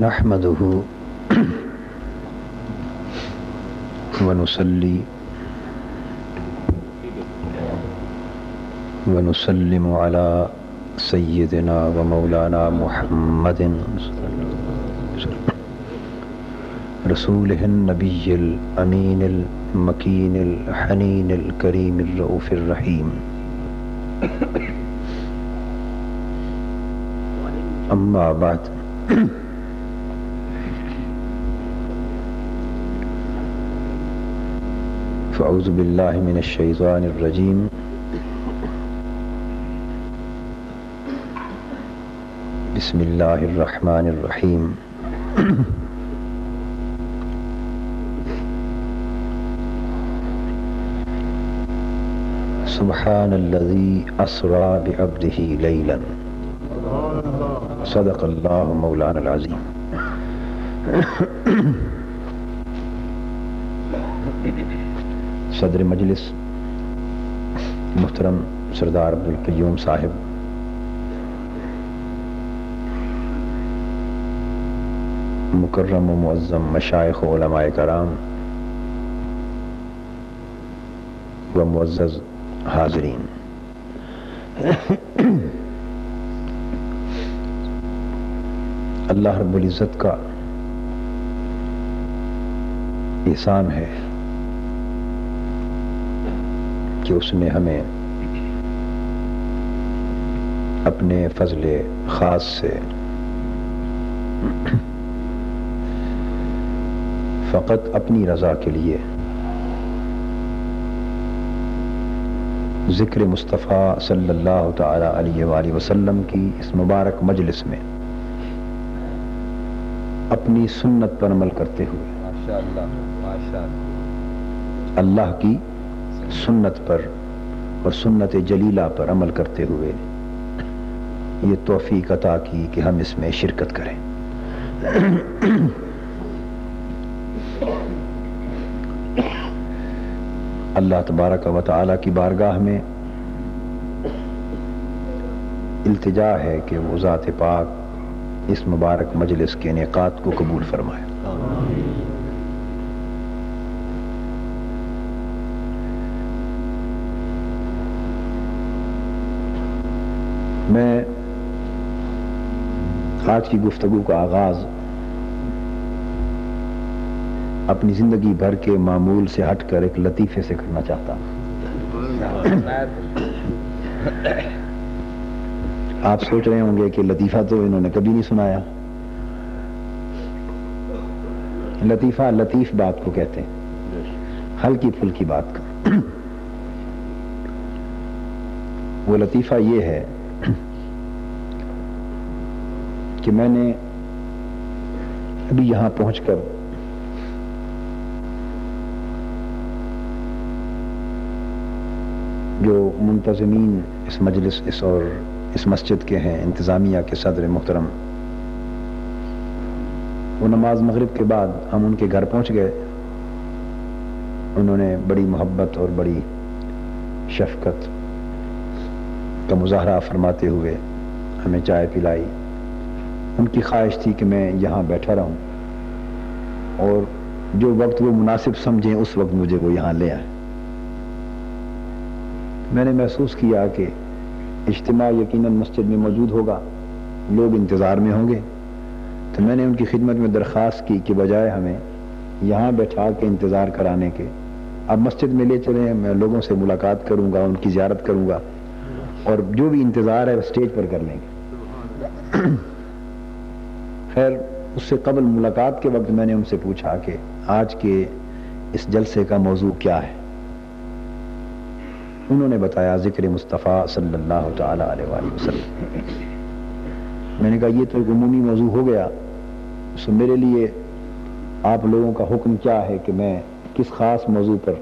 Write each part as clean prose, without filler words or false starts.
نحمده ونصلي ونسلم على سيدنا ومولانا محمد رسوله النبي الأمين المكين الحنين الكريم الرؤوف الرحيم. أما بعد فأعوذ بالله من الشيطان الرجيم. بسم الله الرحمن الرحيم. سبحان الذي أسرى بعبده ليلا. صدق الله مولانا العظيم. صدر مجلس محترم سردار عبدالقیوم صاحب، مکرم و معظم مشائخ و علماء کرام و معزز حاضرین، اللہ رب العزت کا احسان ہے کہ اس نے ہمیں اپنے فضل خاص سے فقط اپنی رضا کے لیے ذکر مصطفیٰ صلی اللہ تعالی علیہ وآلہ وسلم کی اس مبارک مجلس میں اپنی سنت پر عمل کرتے ہوئے اللہ کی سنت پر اور سنت جلیلہ پر عمل کرتے ہوئے یہ توفیق عطا کی کہ ہم اس میں شرکت کریں۔ اللہ تبارک و تعالی کی بارگاہ میں التجا ہے کہ وہ ذات پاک اس مبارک مجلس کے انعقاد کو قبول فرمائے۔ میں آج کی گفتگو کا آغاز اپنی زندگی بھر کے معمول سے ہٹ کر ایک لطیفے سے کرنا چاہتا ہوں۔ آپ سوچ رہے ہوں گے کہ لطیفہ تو انہوں نے کبھی نہیں سنایا۔ لطیفہ لطیف بات کو کہتے ہیں، ہلکی پھلکی بات کا۔ وہ لطیفہ یہ ہے کہ میں نے ابھی یہاں پہنچ کر جو منتظمین اس مجلس اس مسجد کے ہیں، انتظامیہ کے صدر محترم، وہ نماز مغرب کے بعد ہم ان کے گھر پہنچ گئے۔ انہوں نے بڑی محبت اور بڑی شفقت کا مظاہرہ فرماتے ہوئے ہمیں چائے پلائی۔ ان کی خواہش تھی کہ میں یہاں بیٹھا رہوں اور جو وقت وہ مناسب سمجھیں اس وقت مجھے وہ یہاں لے آئے۔ میں نے محسوس کیا کہ اجتماع یقیناً مسجد میں موجود ہوگا، لوگ انتظار میں ہوں گے، تو میں نے ان کی خدمت میں درخواست کی کہ بجائے ہمیں یہاں بیٹھا کے انتظار کرانے کے اب مسجد میں لے چلیں، میں لوگوں سے ملاقات کروں گا، ان کی زیارت کروں گا، اور جو بھی انتظار ہے اسٹیج پر کر لیں گے۔ خیر، اس سے قبل ملاقات کے وقت میں نے ان سے پوچھا کہ آج کے اس جلسے کا موضوع کیا ہے۔ انہوں نے بتایا ذکر مصطفیٰ صلی اللہ تعالی علیہ وآلہ وسلم۔ میں نے کہا یہ تو ایک عمومی موضوع ہو گیا، سو میرے لیے آپ لوگوں کا حکم کیا ہے کہ میں کس خاص موضوع پر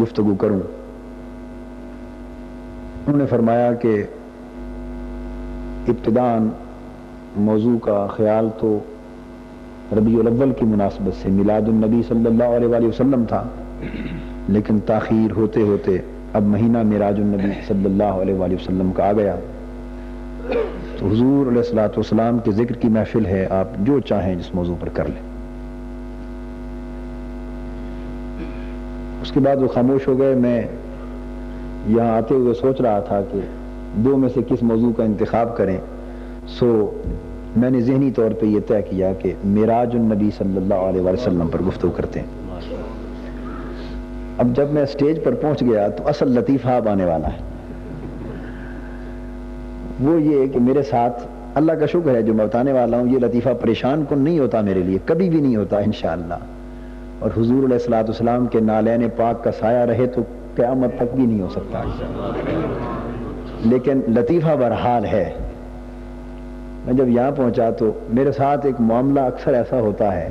گفتگو کروں؟ انہوں نے فرمایا کہ ابتداءً موضوع کا خیال تو ربیع الاول کی مناسبت سے میلاد النبی صلی اللہ علیہ وآلہ وسلم تھا، لیکن تاخیر ہوتے ہوتے اب مہینہ معراج النبی صلی اللہ علیہ وآلہ وسلم کا آ گیا، تو حضور علیہ الصلوۃ والسلام کے ذکر کی محفل ہے، آپ جو چاہیں جس موضوع پر کر لیں۔ اس کے بعد وہ خاموش ہو گئے۔ میں یہاں آتے ہوئے سوچ رہا تھا کہ دو میں سے کس موضوع کا انتخاب کریں، سو میں نے ذہنی طور پہ یہ طے کیا کہ معراج النبی صلی اللہ علیہ وسلم پر گفتگو کرتے ہیں۔ اب جب میں اسٹیج پر پہنچ گیا تو اصل لطیفہ اب آنے والا ہے۔ وہ یہ کہ میرے ساتھ اللہ کا شکر ہے جو میں بتانے والا ہوں، یہ لطیفہ پریشان کن نہیں ہوتا میرے لیے، کبھی بھی نہیں ہوتا انشاءاللہ، اور حضور علیہ الصلوۃ والسلام کے نالین پاک کا سایہ رہے تو قیامت تک بھی نہیں ہو سکتا، لیکن لطیفہ برحال ہے۔ میں جب یہاں پہنچا تو میرے ساتھ ایک معاملہ اکثر ایسا ہوتا ہے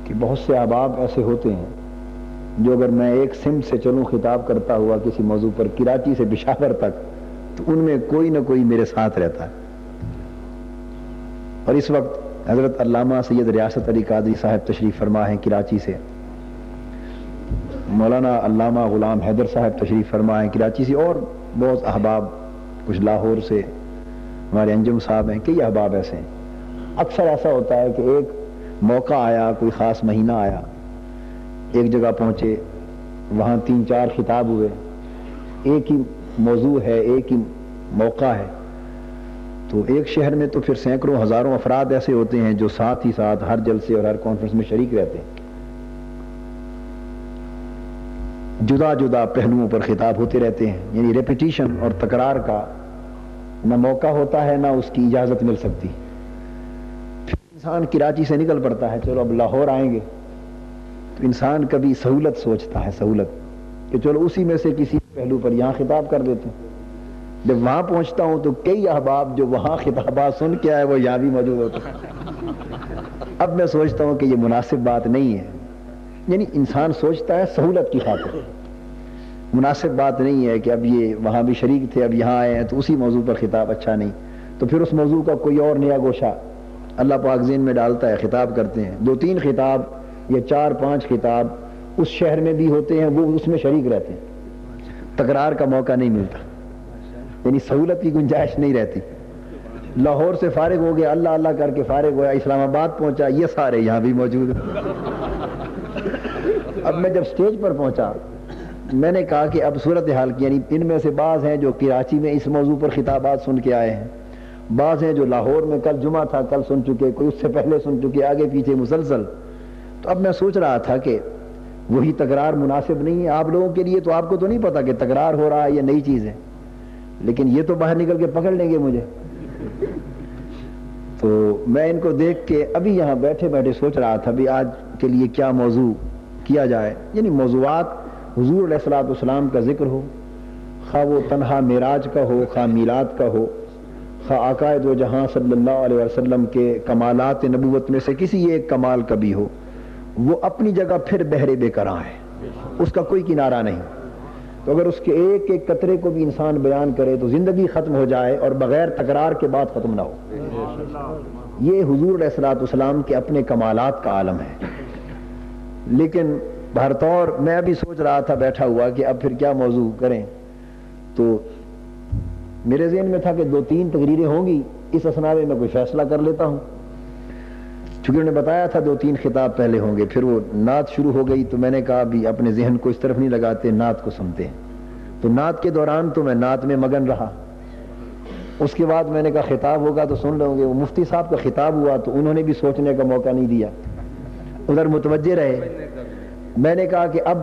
کہ بہت سے احباب ایسے ہوتے ہیں جو اگر میں ایک سمت سے چلوں خطاب کرتا ہوا کسی موضوع پر کراچی سے پشاور تک، تو ان میں کوئی نہ کوئی میرے ساتھ رہتا ہے۔ اور اس وقت حضرت علامہ سید ریاست علی قادری صاحب تشریف فرما ہیں کراچی سے، مولانا علامہ غلام حیدر صاحب تشریف فرما ہیں کراچی سے، اور بہت احباب، کچھ لاہور سے، ہمارے انجم صاحب ہیں، کئی احباب ایسے ہیں۔ اکثر ایسا ہوتا ہے کہ ایک موقع آیا، کوئی خاص مہینہ آیا، ایک جگہ پہنچے، وہاں 3-4 خطاب ہوئے، ایک ہی موضوع ہے، ایک ہی موقع ہے، تو ایک شہر میں تو پھر سینکڑوں ہزاروں افراد ایسے ہوتے ہیں جو ساتھ ہی ساتھ ہر جلسے اور ہر کانفرنس میں شریک رہتے ہیں۔ جدا جدا پہلوؤں پر خطاب ہوتے رہتے ہیں، یعنی ریپیٹیشن اور تکرار کا نہ موقع ہوتا ہے نہ اس کی اجازت مل سکتی۔ پھر انسان کراچی سے نکل پڑتا ہے، چلو اب لاہور آئیں گے، تو انسان کبھی سہولت سوچتا ہے، سہولت کہ چلو اسی میں سے کسی پہلو پر یہاں خطاب کر دیتے ہیں۔ جب وہاں پہنچتا ہوں تو کئی احباب جو وہاں خطابات سن کے آئے وہ یہاں بھی موجود ہوتے ہیں۔ اب میں سوچتا ہوں کہ یہ مناسب بات نہیں ہے، یعنی انسان سوچتا ہے سہولت کی خاطر، مناسب بات نہیں ہے کہ اب یہ وہاں بھی شریک تھے اب یہاں آئے ہیں تو اسی موضوع پر خطاب اچھا نہیں، تو پھر اس موضوع کا کوئی اور نیا گوشہ اللہ پاک ذہن میں ڈالتا ہے، خطاب کرتے ہیں، 2-3 خطاب یا 4-5 خطاب اس شہر میں بھی ہوتے ہیں، وہ اس میں شریک رہتے ہیں، تکرار کا موقع نہیں ملتا، یعنی سہولت کی گنجائش نہیں رہتی۔ لاہور سے فارغ ہو گیا، اللہ اللہ کر کے فارغ ہوا، اسلام آباد پہنچا، یہ سارے یہاں بھی موجود ہیں۔ اب میں جب سٹیج پر پہنچا میں نے کہا کہ اب صورتحال کی، یعنی ان میں سے بعض ہیں جو کراچی میں اس موضوع پر خطابات سن کے آئے ہیں، بعض ہیں جو لاہور میں کل جمعہ تھا کل سن چکے، کوئی اس سے پہلے سن چکے، آگے پیچھے مسلسل۔ تو اب میں سوچ رہا تھا کہ وہی تکرار مناسب نہیں ہے آپ لوگوں کے لیے، تو آپ کو تو نہیں پتا کہ تکرار ہو رہا ہے یہ نئی چیز ہے، لیکن یہ تو باہر نکل کے پکڑ لیں گے مجھے۔ تو میں ان کو دیکھ کے ابھی یہاں بیٹھے بیٹھے سوچ رہا تھا بھی آج کے لیے کیا موضوع کیا جائے، یعنی موضوعات حضور علیہ الصلوۃ والسلام کا ذکر ہو، خواہ وہ تنہا معراج کا ہو، خواہ میلاد کا ہو، خواہ آقا دو جہاں صلی اللہ علیہ وسلم کے کمالات نبوت میں سے کسی ایک کمال کا بھی ہو، وہ اپنی جگہ پھر بحر بے کراں ہے، اس کا کوئی کنارہ نہیں۔ تو اگر اس کے ایک ایک قطرے کو بھی انسان بیان کرے تو زندگی ختم ہو جائے اور بغیر تکرار کے بعد ختم نہ ہو۔ یہ حضور علیہ الصلوۃ والسلام کے اپنے کمالات کا عالم ہے۔ لیکن بہرطور میں ابھی سوچ رہا تھا بیٹھا ہوا کہ اب پھر کیا موضوع کریں، تو میرے ذہن میں تھا کہ 2-3 تقریریں ہوں گی، اس اثنا میں کوئی فیصلہ کر لیتا ہوں۔ چونکہ انہوں نے بتایا تھا 2-3 خطاب پہلے ہوں گے، پھر وہ نعت شروع ہو گئی، تو میں نے کہا بھی اپنے ذہن کو اس طرف نہیں لگاتے، نعت کو سنتے ہیں۔ تو نعت کے دوران تو میں نعت میں مگن رہا، اس کے بعد میں نے کہا خطاب ہوگا تو سن لوں گے۔ وہ مفتی صاحب کا خطاب ہوا تو انہوں نے بھی سوچنے کا موقع نہیں دیا، ادھر متوجہ رہے۔ میں نے کہا کہ اب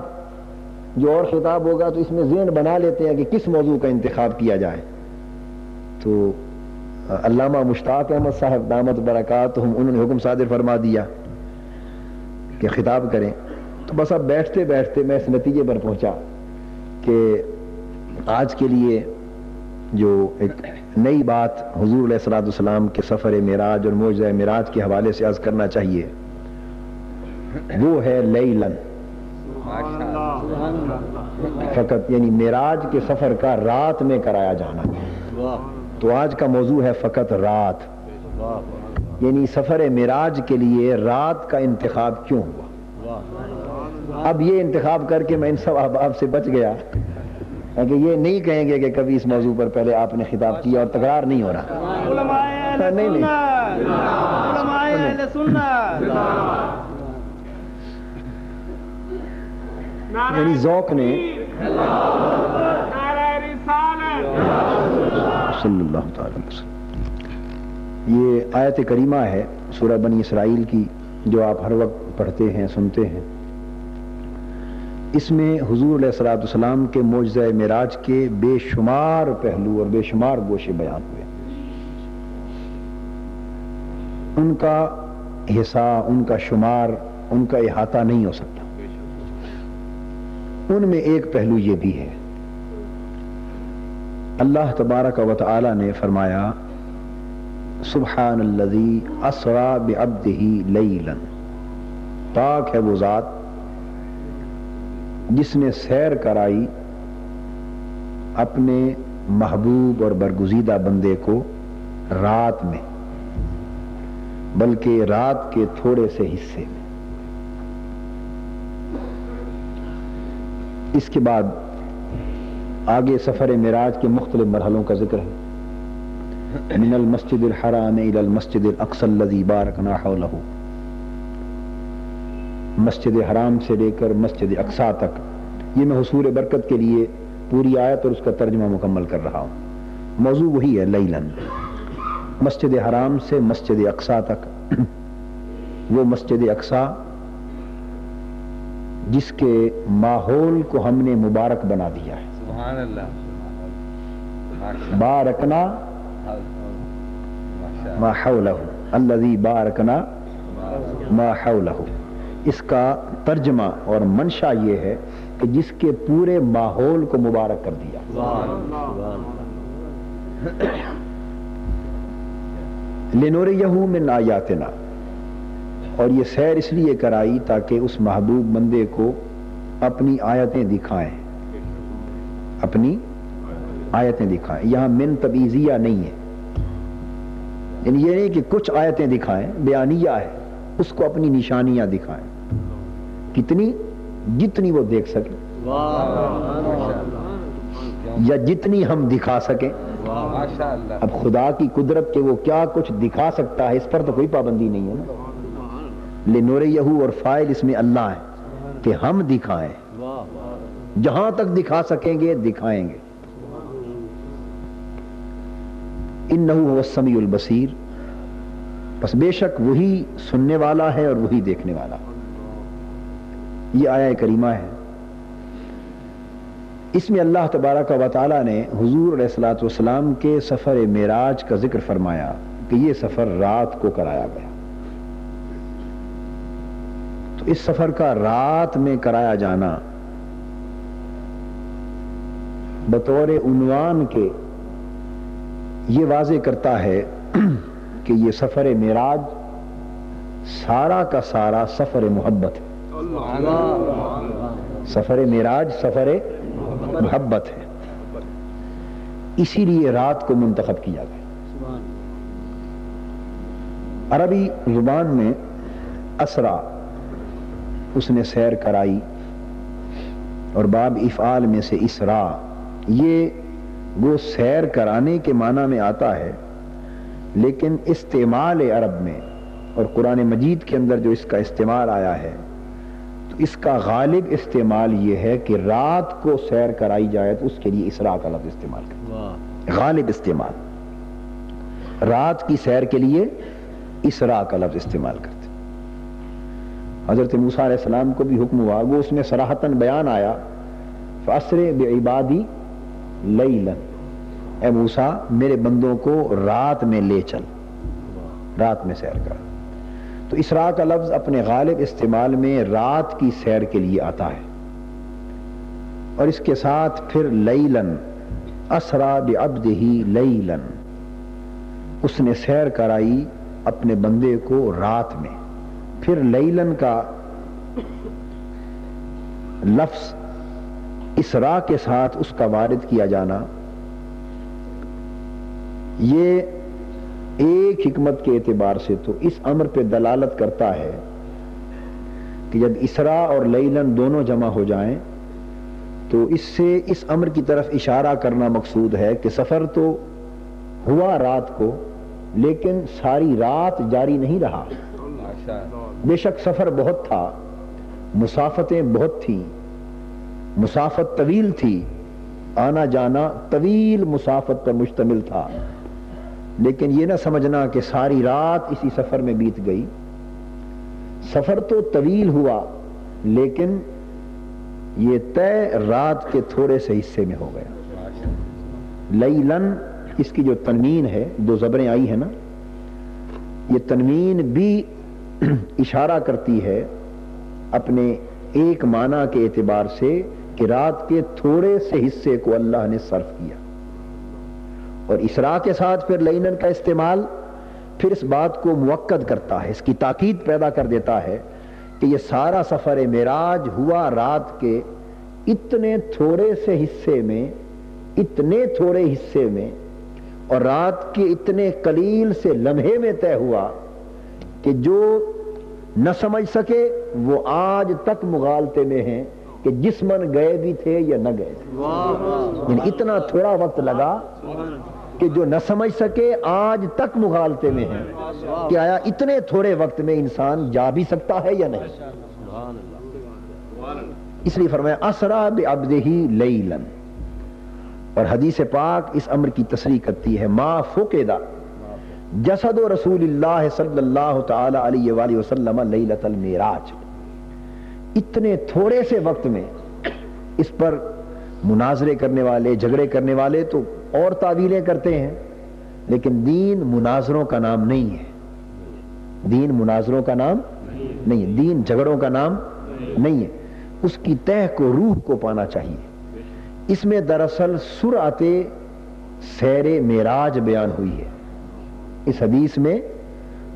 جو اور خطاب ہوگا تو اس میں ذہن بنا لیتے ہیں کہ کس موضوع کا انتخاب کیا جائے۔ تو علامہ مشتاق احمد صاحب دامت برکاتہم انہوں نے حکم صادر فرما دیا کہ خطاب کریں۔ تو بس اب بیٹھتے بیٹھتے میں اس نتیجے پر پہنچا کہ آج کے لیے جو ایک نئی بات حضور علیہ الصلوۃ والسلام کے سفر معراج اور معجزہ معراج کے حوالے سے عرض کرنا چاہیے، وہ ہے لیلاً، فقط یعنی معراج کے سفر کا رات میں کرایا جانا۔ تو آج کا موضوع ہے فقط رات، یعنی سفر معراج کے لیے رات کا انتخاب کیوں ہوا۔ اب یہ انتخاب کر کے میں ان سب احباب سے بچ گیا کہ یہ نہیں کہیں گے کہ کبھی اس موضوع پر پہلے آپ نے خطاب کیا اور تکرار نہیں ہو رہا. نہیں یعنی ذوق نے صلی اللہ تعالی وسلم. یہ آیت کریمہ ہے سورہ بنی اسرائیل کی جو آپ ہر وقت پڑھتے ہیں سنتے ہیں. اس میں حضور علیہ الصلوۃ والسلام کے معجزہ معراج کے بے شمار پہلو اور بے شمار گوشے بیان ہوئے. ان کا حصہ، ان کا شمار، ان کا احاطہ نہیں ہو سکتا. ان میں ایک پہلو یہ بھی ہے، اللہ تبارک و تعالی نے فرمایا سبحان الذی اسریٰ بعبدہ لیلا، پاک ہے وہ ذات جس نے سیر کرائی اپنے محبوب اور برگزیدہ بندے کو رات میں، بلکہ رات کے تھوڑے سے حصے میں. اس کے بعد آگے سفر معراج کے مختلف مرحلوں کا ذکر ہے. من المسجد الحرام الى المسجد الاقصى الذي باركنا حوله، مسجد حرام سے لے کر مسجد اقصیٰ تک. یہ میں حصول برکت کے لیے پوری آیت اور اس کا ترجمہ مکمل کر رہا ہوں. موضوع وہی ہے لیلاً، مسجد حرام سے مسجد اقصیٰ تک. وہ مسجد اقصیٰ جس کے ماحول کو ہم نے مبارک بنا دیا ہے. سبحان اللہ. بارکنا ما حولہ الذی بارکنا ما حولہ. اس کا ترجمہ اور منشا یہ ہے کہ جس کے پورے ماحول کو مبارک کر دیا. لنوریہ من آیاتنا، اور یہ سیر اس لیے کرائی تاکہ اس محبوب بندے کو اپنی آیتیں دکھائیں، اپنی آیتیں دکھائیں. یہاں من تبعیضیہ نہیں ہے، یعنی یہ نہیں کہ کچھ آیتیں دکھائیں، بیانیہ ہے، اس کو اپنی نشانیاں دکھائیں. کتنی؟ جتنی وہ دیکھ سکیں یا جتنی ہم دکھا سکیں. اب خدا کی قدرت کے وہ کیا کچھ دکھا سکتا ہے اس پر تو کوئی پابندی نہیں ہے نا. لنوریہ اور فاعل اس میں اللہ ہے کہ ہم دکھائیں، جہاں تک دکھا سکیں گے دکھائیں گے. انہ هو السمیع البصیر، پس بے شک وہی سننے والا ہے اور وہی دیکھنے والا. یہ آیہ کریمہ ہے. اس میں اللہ تبارک و تعالی نے حضور علیہ الصلوۃ والسلام کے سفر معراج کا ذکر فرمایا کہ یہ سفر رات کو کرایا گیا. تو اس سفر کا رات میں کرایا جانا بطور عنوان کے یہ واضح کرتا ہے کہ یہ سفر معراج سارا کا سارا سفر محبت ہے. سفر معراج سفر محبت ہے، اسی لیے رات کو منتخب کیا گیا. عربی زبان میں اسرا، اس نے سیر کرائی، اور باب افعال میں سے اسرا، یہ وہ سیر کرانے کے معنی میں آتا ہے، لیکن استعمال عرب میں اور قرآن مجید کے اندر جو اس کا استعمال آیا ہے تو اس کا غالب استعمال یہ ہے کہ رات کو سیر کرائی جائے تو اس کے لیے اسراء کا لفظ استعمال کرتے. غالب استعمال رات کی سیر کے لیے اسراء کا لفظ استعمال کرتے. حضرت موسیٰ علیہ السلام کو بھی حکم ہوا، وہ اس میں صراحتاً بیان آیا فَأَسْرِ بِعِبَادِي لَيْلًا، اے موسیٰ میرے بندوں کو رات میں لے چل، رات میں سیر کر. تو اسراء کا لفظ اپنے غالب استعمال میں رات کی سیر کے لیے آتا ہے. اور اس کے ساتھ پھر لیلاً، اسرا بعبدہ لیلاً، اس نے سیر کرائی اپنے بندے کو رات میں. پھر لیلاً کا لفظ اسراء کے ساتھ اس کا وارد کیا جانا، یہ ایک حکمت کے اعتبار سے تو اس امر پہ دلالت کرتا ہے کہ جب اسراء اور لیلاً دونوں جمع ہو جائیں تو اس سے اس امر کی طرف اشارہ کرنا مقصود ہے کہ سفر تو ہوا رات کو، لیکن ساری رات جاری نہیں رہا۔ بے شک سفر بہت تھا، مسافتیں بہت تھیں، مسافت طویل تھی، آنا جانا طویل مسافت پر مشتمل تھا، لیکن یہ نہ سمجھنا کہ ساری رات اسی سفر میں بیت گئی۔ سفر تو طویل ہوا، لیکن یہ طے رات کے تھوڑے سے حصے میں ہو گیا۔ لیلن، اس کی جو تنوین ہے، دو زبریں آئی ہیں نا، یہ تنوین بھی اشارہ کرتی ہے اپنے ایک معنی کے اعتبار سے کہ رات کے تھوڑے سے حصے کو اللہ نے صرف کیا، اور اسراء کے ساتھ پھر لیلن کا استعمال پھر اس بات کو مؤکد کرتا ہے، اس کی تاکید پیدا کر دیتا ہے کہ یہ سارا سفر معراج ہوا رات کے اتنے تھوڑے سے حصے میں، اتنے تھوڑے حصے میں، اور رات کے اتنے قلیل سے لمحے میں طے ہوا کہ جو نہ سمجھ سکے وہ آج تک مغالطے میں ہیں کہ جسمن گئے بھی تھے یا نہ گئے تھے۔ یعنی اتنا تھوڑا وقت لگا کہ جو نہ سمجھ سکے آج تک مغالطے میں ہیں کہ آیا اتنے تھوڑے وقت میں انسان جا بھی سکتا ہے یا نہیں۔ اس لیے فرمایا اسرا بعبدہ لیلا، اور حدیث پاک اس امر کی تصریح کرتی ہے، ما فقد جسد رسول اللہ صلی اللہ تعالی علیہ وآلہ وسلم لیلۃ المعراج۔ اتنے تھوڑے سے وقت میں اس پر مناظرے کرنے والے، جھگڑے کرنے والے تو اور تعویلیں کرتے ہیں، لیکن دین مناظروں کا نام نہیں ہے، دین مناظروں کا نام نہیں ہے، دین جھگڑوں کا نام نہیں ہے، اس کی تہ کو، روح کو پانا چاہیے۔ اس میں دراصل سرعت سیر معراج بیان ہوئی ہے، اس حدیث میں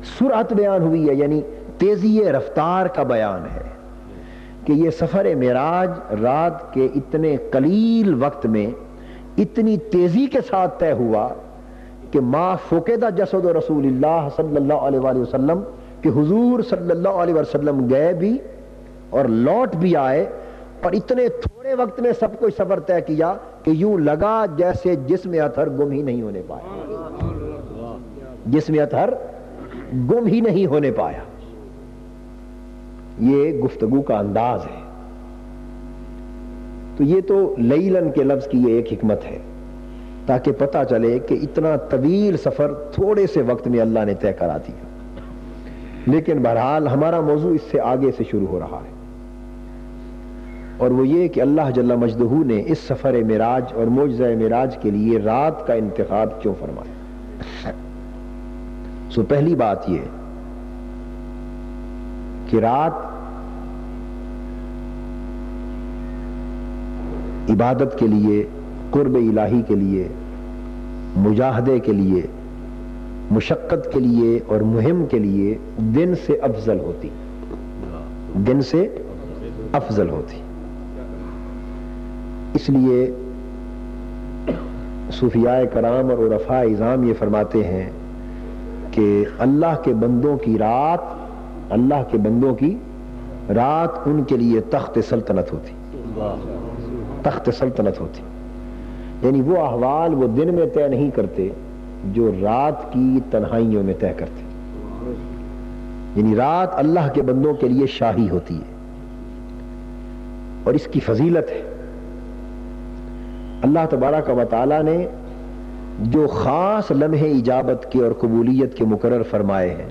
سرعت بیان ہوئی ہے، یعنی تیزی رفتار کا بیان ہے کہ یہ سفر معراج رات کے اتنے قلیل وقت میں اتنی تیزی کے ساتھ طے ہوا کہ ما فقد جسد رسول اللہ صلی اللہ علیہ وآلہ وسلم، کہ حضور صلی اللہ علیہ وسلم گئے بھی اور لوٹ بھی آئے، اور اتنے تھوڑے وقت میں سب کچھ سفر طے کیا کہ یوں لگا جیسے جسم اطہر گم ہی نہیں ہونے پایا، جسم اطہر گم ہی نہیں ہونے پایا۔ یہ گفتگو کا انداز ہے۔ تو یہ تو لیلن کے لفظ کی یہ ایک حکمت ہے، تاکہ پتہ چلے کہ اتنا طویل سفر تھوڑے سے وقت میں اللہ نے طے کرا دیا۔ لیکن بہرحال ہمارا موضوع اس سے آگے سے شروع ہو رہا ہے، اور وہ یہ کہ اللہ جل مجدہ نے اس سفر معراج اور معجزہ معراج کے لیے رات کا انتخاب کیوں فرمایا۔ سو پہلی بات یہ کہ رات عبادت کے لیے، قرب الہی کے لیے، مجاہدے کے لیے، مشقت کے لیے اور مہم کے لیے دن سے افضل ہوتی، دن سے افضل ہوتی۔ اس لیے صوفیاء کرام اور عرفاء اعظام یہ فرماتے ہیں کہ اللہ کے بندوں کی رات، اللہ کے بندوں کی رات ان کے لیے تخت سلطنت ہوتی، تخت سلطنت ہوتی، یعنی وہ احوال وہ دن میں طے نہیں کرتے جو رات کی تنہائیوں میں طے کرتے، یعنی رات اللہ کے بندوں کے لیے شاہی ہوتی ہے، اور اس کی فضیلت ہے۔ اللہ تبارک و تعالی نے جو خاص لمحے اجابت کے اور قبولیت کے مقرر فرمائے ہیں،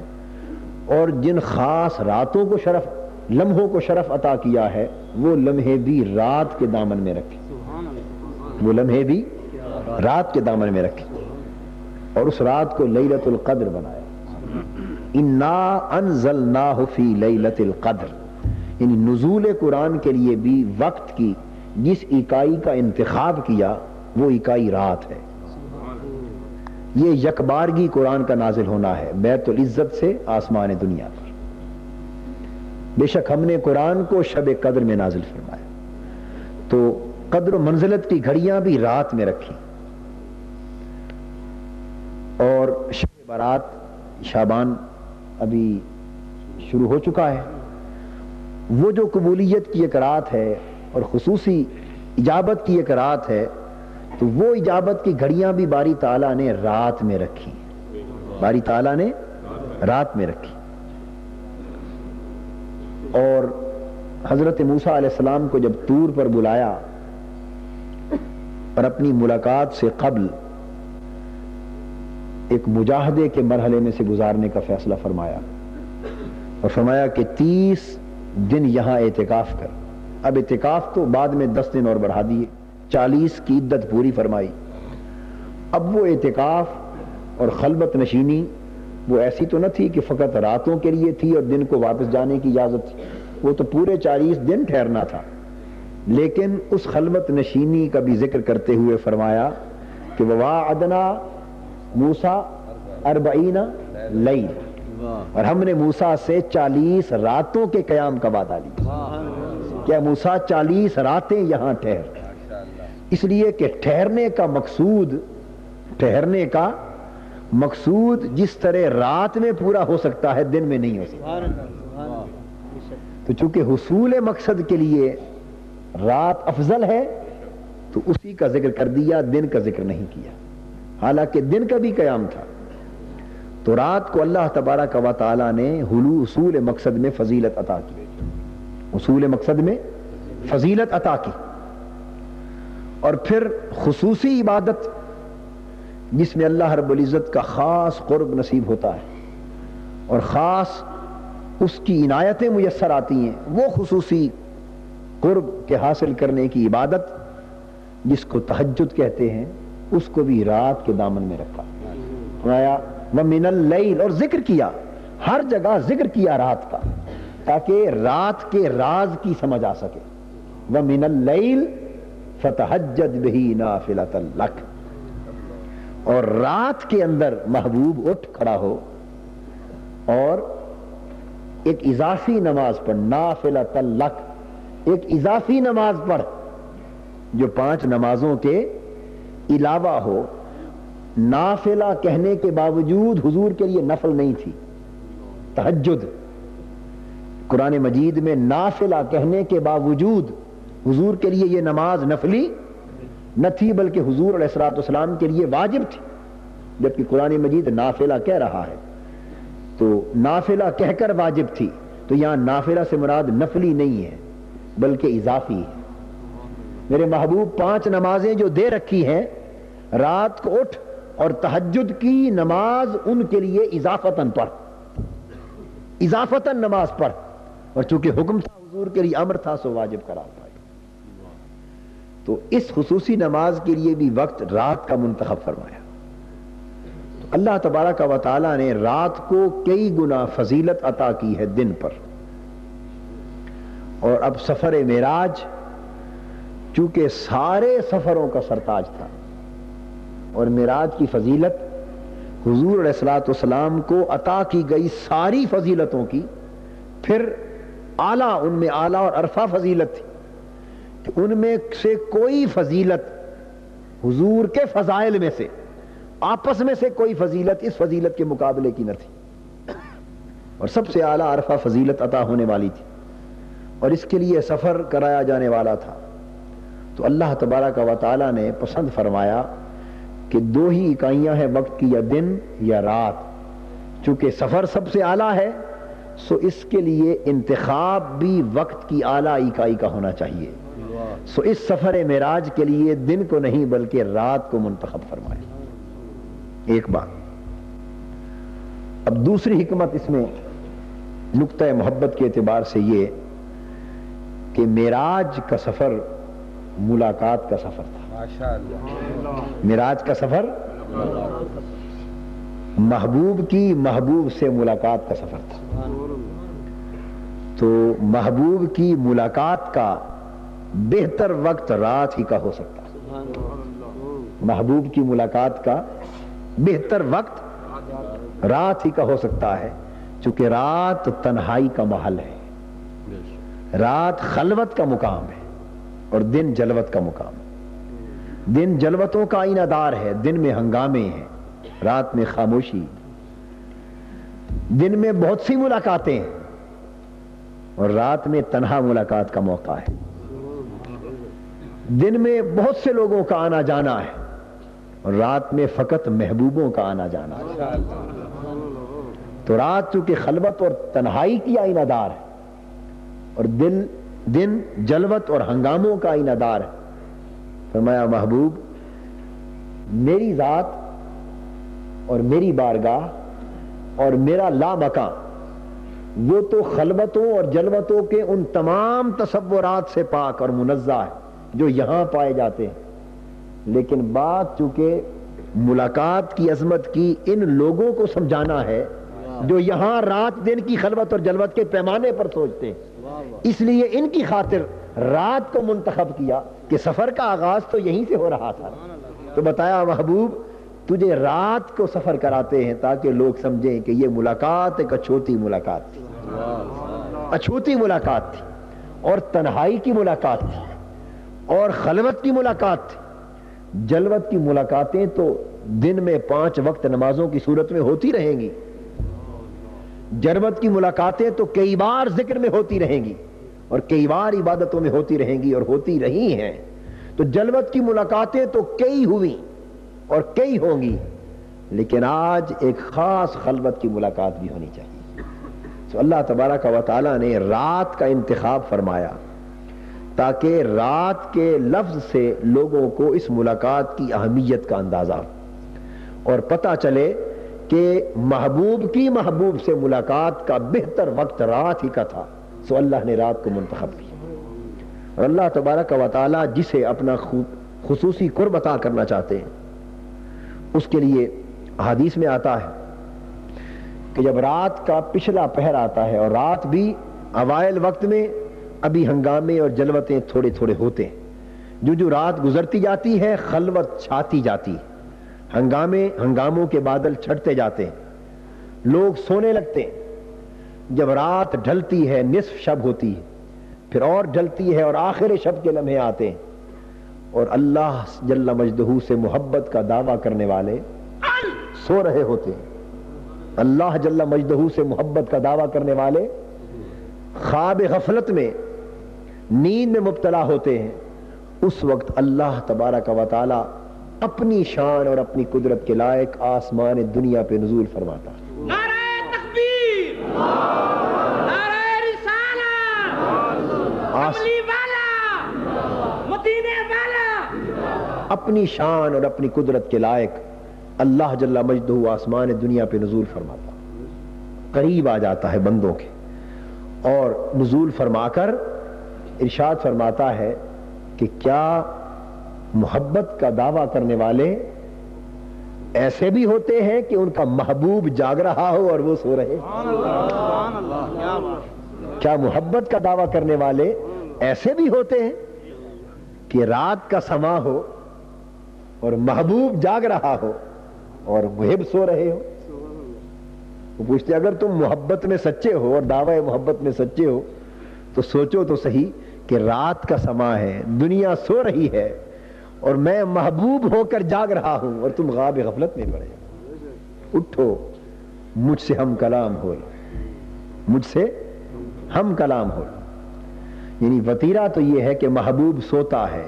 اور جن خاص راتوں کو شرف، لمحوں کو شرف عطا کیا ہے، وہ لمحے بھی رات کے دامن میں رکھے، وہ لمحے بھی رات کے دامن میں رکھے، اور اس رات کو لیلۃ القدر بنایا۔ انا انزلناہ فی لیلۃ القدر، یعنی نزول قرآن کے لیے بھی وقت کی جس اکائی کا انتخاب کیا وہ اکائی رات ہے۔ یہ یکبارگی قرآن کا نازل ہونا ہے بیت العزت سے آسمان دنیا پر۔ بے شک ہم نے قرآن کو شب قدر میں نازل فرمایا، تو قدر و منزلت کی گھڑیاں بھی رات میں رکھی، اور شب برات شعبان ابھی شروع ہو چکا ہے، وہ جو قبولیت کی ایک رات ہے اور خصوصی اجابت کی ایک رات ہے، تو وہ اجابت کی گھڑیاں بھی باری تعالیٰ نے رات میں رکھی، باری تعالیٰ نے رات میں رکھی۔ اور حضرت موسیٰ علیہ السلام کو جب طور پر بلایا اور اپنی ملاقات سے قبل ایک مجاہدے کے مرحلے میں سے گزارنے کا فیصلہ فرمایا، اور فرمایا کہ 30 دن یہاں اعتکاف کر۔ اب اعتکاف تو بعد میں 10 دن اور بڑھا دیے، 40 کی عدت پوری فرمائی۔ اب وہ اعتکاف اور خلوت نشینی وہ ایسی تو نہ تھی کہ فقط راتوں کے لیے تھی اور دن کو واپس جانے کی اجازت تھی، وہ تو پورے 40 دن ٹھہرنا تھا۔ لیکن اس خلوت نشینی کا بھی ذکر کرتے ہوئے فرمایا کہ وَوَاعَدْنَا موسیٰ 40 لیل، اور ہم نے موسیٰ سے 40 راتوں کے قیام کا وعدہ لیا۔ کیا موسیٰ 40 راتیں یہاں ٹھہر، اس لیے کہ ٹھہرنے کا مقصود جس طرح رات میں پورا ہو سکتا ہے دن میں نہیں ہو سکتا۔ تو چونکہ حصول مقصد کے لیے رات افضل ہے تو اسی کا ذکر کر دیا، دن کا ذکر نہیں کیا، حالانکہ دن کا بھی قیام تھا۔ تو رات کو اللہ تبارک و تعالی نے حصول مقصد میں فضیلت عطا کی، حصول مقصد میں فضیلت عطا کی۔ اور پھر خصوصی عبادت جس میں اللہ رب العزت کا خاص قرب نصیب ہوتا ہے اور خاص اس کی عنایتیں میسر آتی ہیں، وہ خصوصی قرب کے حاصل کرنے کی عبادت جس کو تہجد کہتے ہیں، اس کو بھی رات کے دامن میں رکھا۔ فرمایا وَمِنَ اللَّيْلِ، اور ذکر کیا، ہر جگہ ذکر کیا رات کا، تاکہ رات کے راز کی سمجھ آ سکے۔ وَمِنَ اللَّيْلِ فَتَہَجَّدْ بِهِ نَافِلَةً لَكَ، اور رات کے اندر محبوب اٹھ کھڑا ہو اور ایک اضافی نماز پڑھ، نافلۃ لک، ایک اضافی نماز پڑھ جو 5 نمازوں کے علاوہ ہو۔ نافلہ کہنے کے باوجود حضور کے لیے نفل نہیں تھی تہجد، قرآن مجید میں نافلہ کہنے کے باوجود حضور کے لیے یہ نماز نفلی نہ تھی، بلکہ حضور علیہ الصلوۃ والسلام کے لیے واجب تھی، جبکہ قرآن مجید نافلہ کہہ رہا ہے تو نافلہ کہہ کر واجب تھی۔ تو یہاں نافلہ سے مراد نفلی نہیں ہے بلکہ اضافی ہے۔ میرے محبوب 5 نمازیں جو دے رکھی ہیں، رات کو اٹھ اور تہجد کی نماز ان کے لیے اضافتاً پڑھ، اضافتاً نماز پڑھ، اور چونکہ حکم تھا حضور کے لیے، امر تھا، سو واجب قرار پائے۔ تو اس خصوصی نماز کے لیے بھی وقت رات کا منتخب فرمایا۔ تو اللہ تبارک و تعالی نے رات کو کئی گنا فضیلت عطا کی ہے دن پر۔ اور اب سفر معراج چونکہ سارے سفروں کا سرتاج تھا، اور معراج کی فضیلت حضور علیہ الصلوۃ والسلام کو عطا کی گئی ساری فضیلتوں کی پھر اعلیٰ، ان میں اعلیٰ اور عرفہ فضیلت تھی کہ ان میں سے کوئی فضیلت حضور کے فضائل میں سے، آپس میں سے کوئی فضیلت اس فضیلت کے مقابلے کی نہ تھی، اور سب سے اعلیٰ عرفہ فضیلت عطا ہونے والی تھی، اور اس کے لیے سفر کرایا جانے والا تھا۔ تو اللہ تبارک و تعالی نے پسند فرمایا کہ 2 ہی اکائیاں ہیں وقت کی، یا دن یا رات۔ چونکہ سفر سب سے اعلیٰ ہے سو اس کے لیے انتخاب بھی وقت کی اعلیٰ اکائی کا ہونا چاہیے، سو اس سفر معراج کے لیے دن کو نہیں بلکہ رات کو منتخب فرمایا۔ ایک بات۔ اب دوسری حکمت اس میں نقطہ محبت کے اعتبار سے یہ کہ معراج کا سفر ملاقات کا سفر تھا۔ معراج کا سفر محبوب کی محبوب سے ملاقات کا سفر تھا۔ تو محبوب کی ملاقات کا بہتر وقت رات ہی کا ہو سکتا ہے، محبوب کی ملاقات کا بہتر وقت رات ہی کا ہو سکتا ہے، چونکہ رات تنہائی کا محل ہے، رات خلوت کا مقام ہے اور دن جلوت کا مقام ہے۔ دن جلوتوں کا آئینہ دار ہے، دن میں ہنگامے ہیں، رات میں خاموشی، دن میں بہت سی ملاقاتیں ہیں اور رات میں تنہا ملاقات کا موقع ہے۔ دن میں بہت سے لوگوں کا آنا جانا ہے اور رات میں فقط محبوبوں کا آنا جانا ہے. تو رات چونکہ خلوت اور تنہائی کی آئینہ دار ہے اور دن جلوت اور ہنگاموں کا آئینہ دار ہے. فرمایا محبوب میری ذات اور میری بارگاہ اور میرا لامکان وہ تو خلوتوں اور جلوتوں کے ان تمام تصورات سے پاک اور منزہ ہے جو یہاں پائے جاتے ہیں. لیکن بات چونکہ ملاقات کی عظمت کی ان لوگوں کو سمجھانا ہے جو یہاں رات دن کی خلوت اور جلوت کے پیمانے پر سوچتے ہیں. اس لیے ان کی خاطر رات کو منتخب کیا کہ سفر کا آغاز تو یہیں سے ہو رہا تھا. تو بتایا محبوب تجھے رات کو سفر کراتے ہیں تاکہ لوگ سمجھیں کہ یہ ملاقات ایک اچھوتی ملاقات تھی, اچھوتی ملاقات تھی اور تنہائی کی ملاقات تھی اور خلوت کی ملاقات تھی. جلوت کی ملاقاتیں تو دن میں 5 وقت نمازوں کی صورت میں ہوتی رہیں گی, جلوت کی ملاقاتیں تو کئی بار ذکر میں ہوتی رہیں گی اور کئی بار عبادتوں میں ہوتی رہیں گی اور ہوتی رہی ہیں. تو جلوت کی ملاقاتیں تو کئی ہوئی اور کئی ہوں گی, لیکن آج ایک خاص خلوت کی ملاقات بھی ہونی چاہیے. تو اللہ تبارک و تعالیٰ نے رات کا انتخاب فرمایا تاکہ رات کے لفظ سے لوگوں کو اس ملاقات کی اہمیت کا اندازہ اور پتہ چلے کہ محبوب کی محبوب سے ملاقات کا بہتر وقت رات ہی کا تھا. سو اللہ نے رات کو منتخب کیا اور اللہ تبارک و تعالیٰ جسے اپنا خصوصی قرب عطا کرنا چاہتے ہیں اس کے لیے حدیث میں آتا ہے کہ جب رات کا پچھلا پہر آتا ہے اور رات بھی اوائل وقت میں ابھی ہنگامے اور جلوتیں تھوڑے تھوڑے ہوتے ہیں, جو رات گزرتی جاتی ہے خلوت چھاتی جاتی ہے, ہنگاموں کے بادل چھٹتے جاتے ہیں, لوگ سونے لگتے ہیں. جب رات ڈھلتی ہے نصف شب ہوتی ہے, پھر اور ڈھلتی ہے اور آخر شب کے لمحے آتے ہیں اور اللہ جل مجدہ سے محبت کا دعویٰ کرنے والے سو رہے ہوتے ہیں. اللہ جل مجدہ سے محبت کا دعویٰ کرنے والے خواب غفلت میں نیند میں مبتلا ہوتے ہیں. اس وقت اللہ تبارک و تعالی اپنی شان اور اپنی قدرت کے لائق آسمان دنیا پہ نزول فرماتا. نعرہ تکبیر, نعرہ رسالہ, کملی والا, مدینے والا. اپنی شان اور اپنی قدرت کے لائق اللہ جل مجدہ آسمان دنیا پہ نزول فرماتا, قریب آ جاتا ہے بندوں کے اور نزول فرما کر ارشاد فرماتا ہے کہ کیا محبت کا دعویٰ کرنے والے ایسے بھی ہوتے ہیں کہ ان کا محبوب جاگ رہا ہو اور وہ سو رہے؟ کیا محبت کا دعویٰ کرنے والے ایسے بھی ہوتے ہیں کہ رات کا سما ہو اور محبوب جاگ رہا ہو اور محب سو رہے ہو؟ وہ پوچھتے اگر تم محبت میں سچے ہو اور دعوی محبت میں سچے ہو تو سوچو تو صحیح کہ رات کا سما ہے, دنیا سو رہی ہے اور میں محبوب ہو کر جاگ رہا ہوں اور تم غاب غفلت میں پڑے. اٹھو مجھ سے ہم کلام ہو, مجھ سے ہم کلام ہو. یعنی وتیرہ تو یہ ہے کہ محبوب سوتا ہے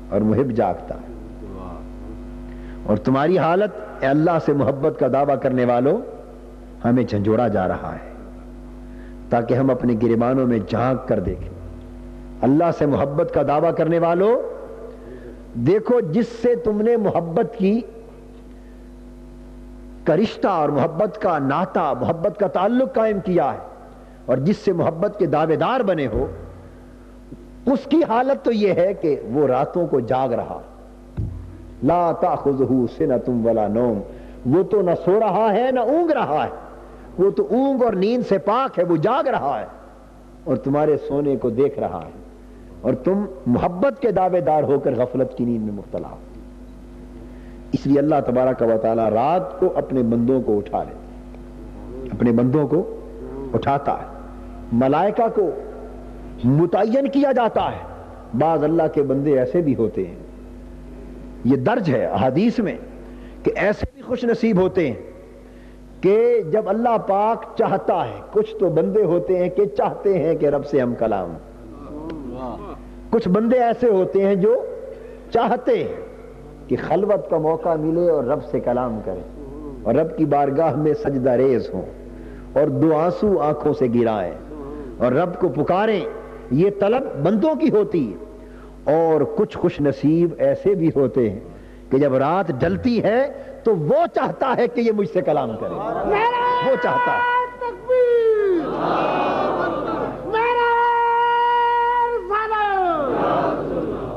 اور محب جاگتا ہے, اور تمہاری حالت اے اللہ سے محبت کا دعویٰ کرنے والوں ہمیں جھنجھوڑا جا رہا ہے تاکہ ہم اپنے گریبانوں میں جھانک کر دیکھیں. اللہ سے محبت کا دعویٰ کرنے والوں دیکھو جس سے تم نے محبت کی کا رشتہ اور محبت کا ناطہ, محبت کا تعلق قائم کیا ہے اور جس سے محبت کے دعوے دار بنے ہو, اس کی حالت تو یہ ہے کہ وہ راتوں کو جاگ رہا. لا تأخذہ سنۃ ولا نوم, وہ تو نہ سو رہا ہے نہ اونگ رہا ہے, وہ تو اونگ اور نیند سے پاک ہے, وہ جاگ رہا ہے اور تمہارے سونے کو دیکھ رہا ہے اور تم محبت کے دعوے دار ہو کر غفلت کی نیند میں مبتلا ہو. اس لیے اللہ تبارک و تعالی رات کو اپنے بندوں کو اٹھا لیتا, اپنے بندوں کو اٹھاتا ہے. ملائکہ کو متعین کیا جاتا ہے. بعض اللہ کے بندے ایسے بھی ہوتے ہیں, یہ درج ہے احادیث میں کہ ایسے بھی خوش نصیب ہوتے ہیں کہ جب اللہ پاک چاہتا ہے, کچھ تو بندے ہوتے ہیں کہ چاہتے ہیں کہ رب سے ہم کلام, کچھ بندے ایسے ہوتے ہیں جو چاہتے ہیں کہ خلوت کا موقع ملے اور رب سے کلام کریں اور رب کی بارگاہ میں سجدہ ریز ہوں اور دو آنسو آنکھوں سے گرائیں اور رب کو پکاریں. یہ طلب بندوں کی ہوتی ہے. اور کچھ خوش نصیب ایسے بھی ہوتے ہیں کہ جب رات ڈلتی ہے تو وہ چاہتا ہے کہ یہ مجھ سے کلام کرے, وہ چاہتا ہے.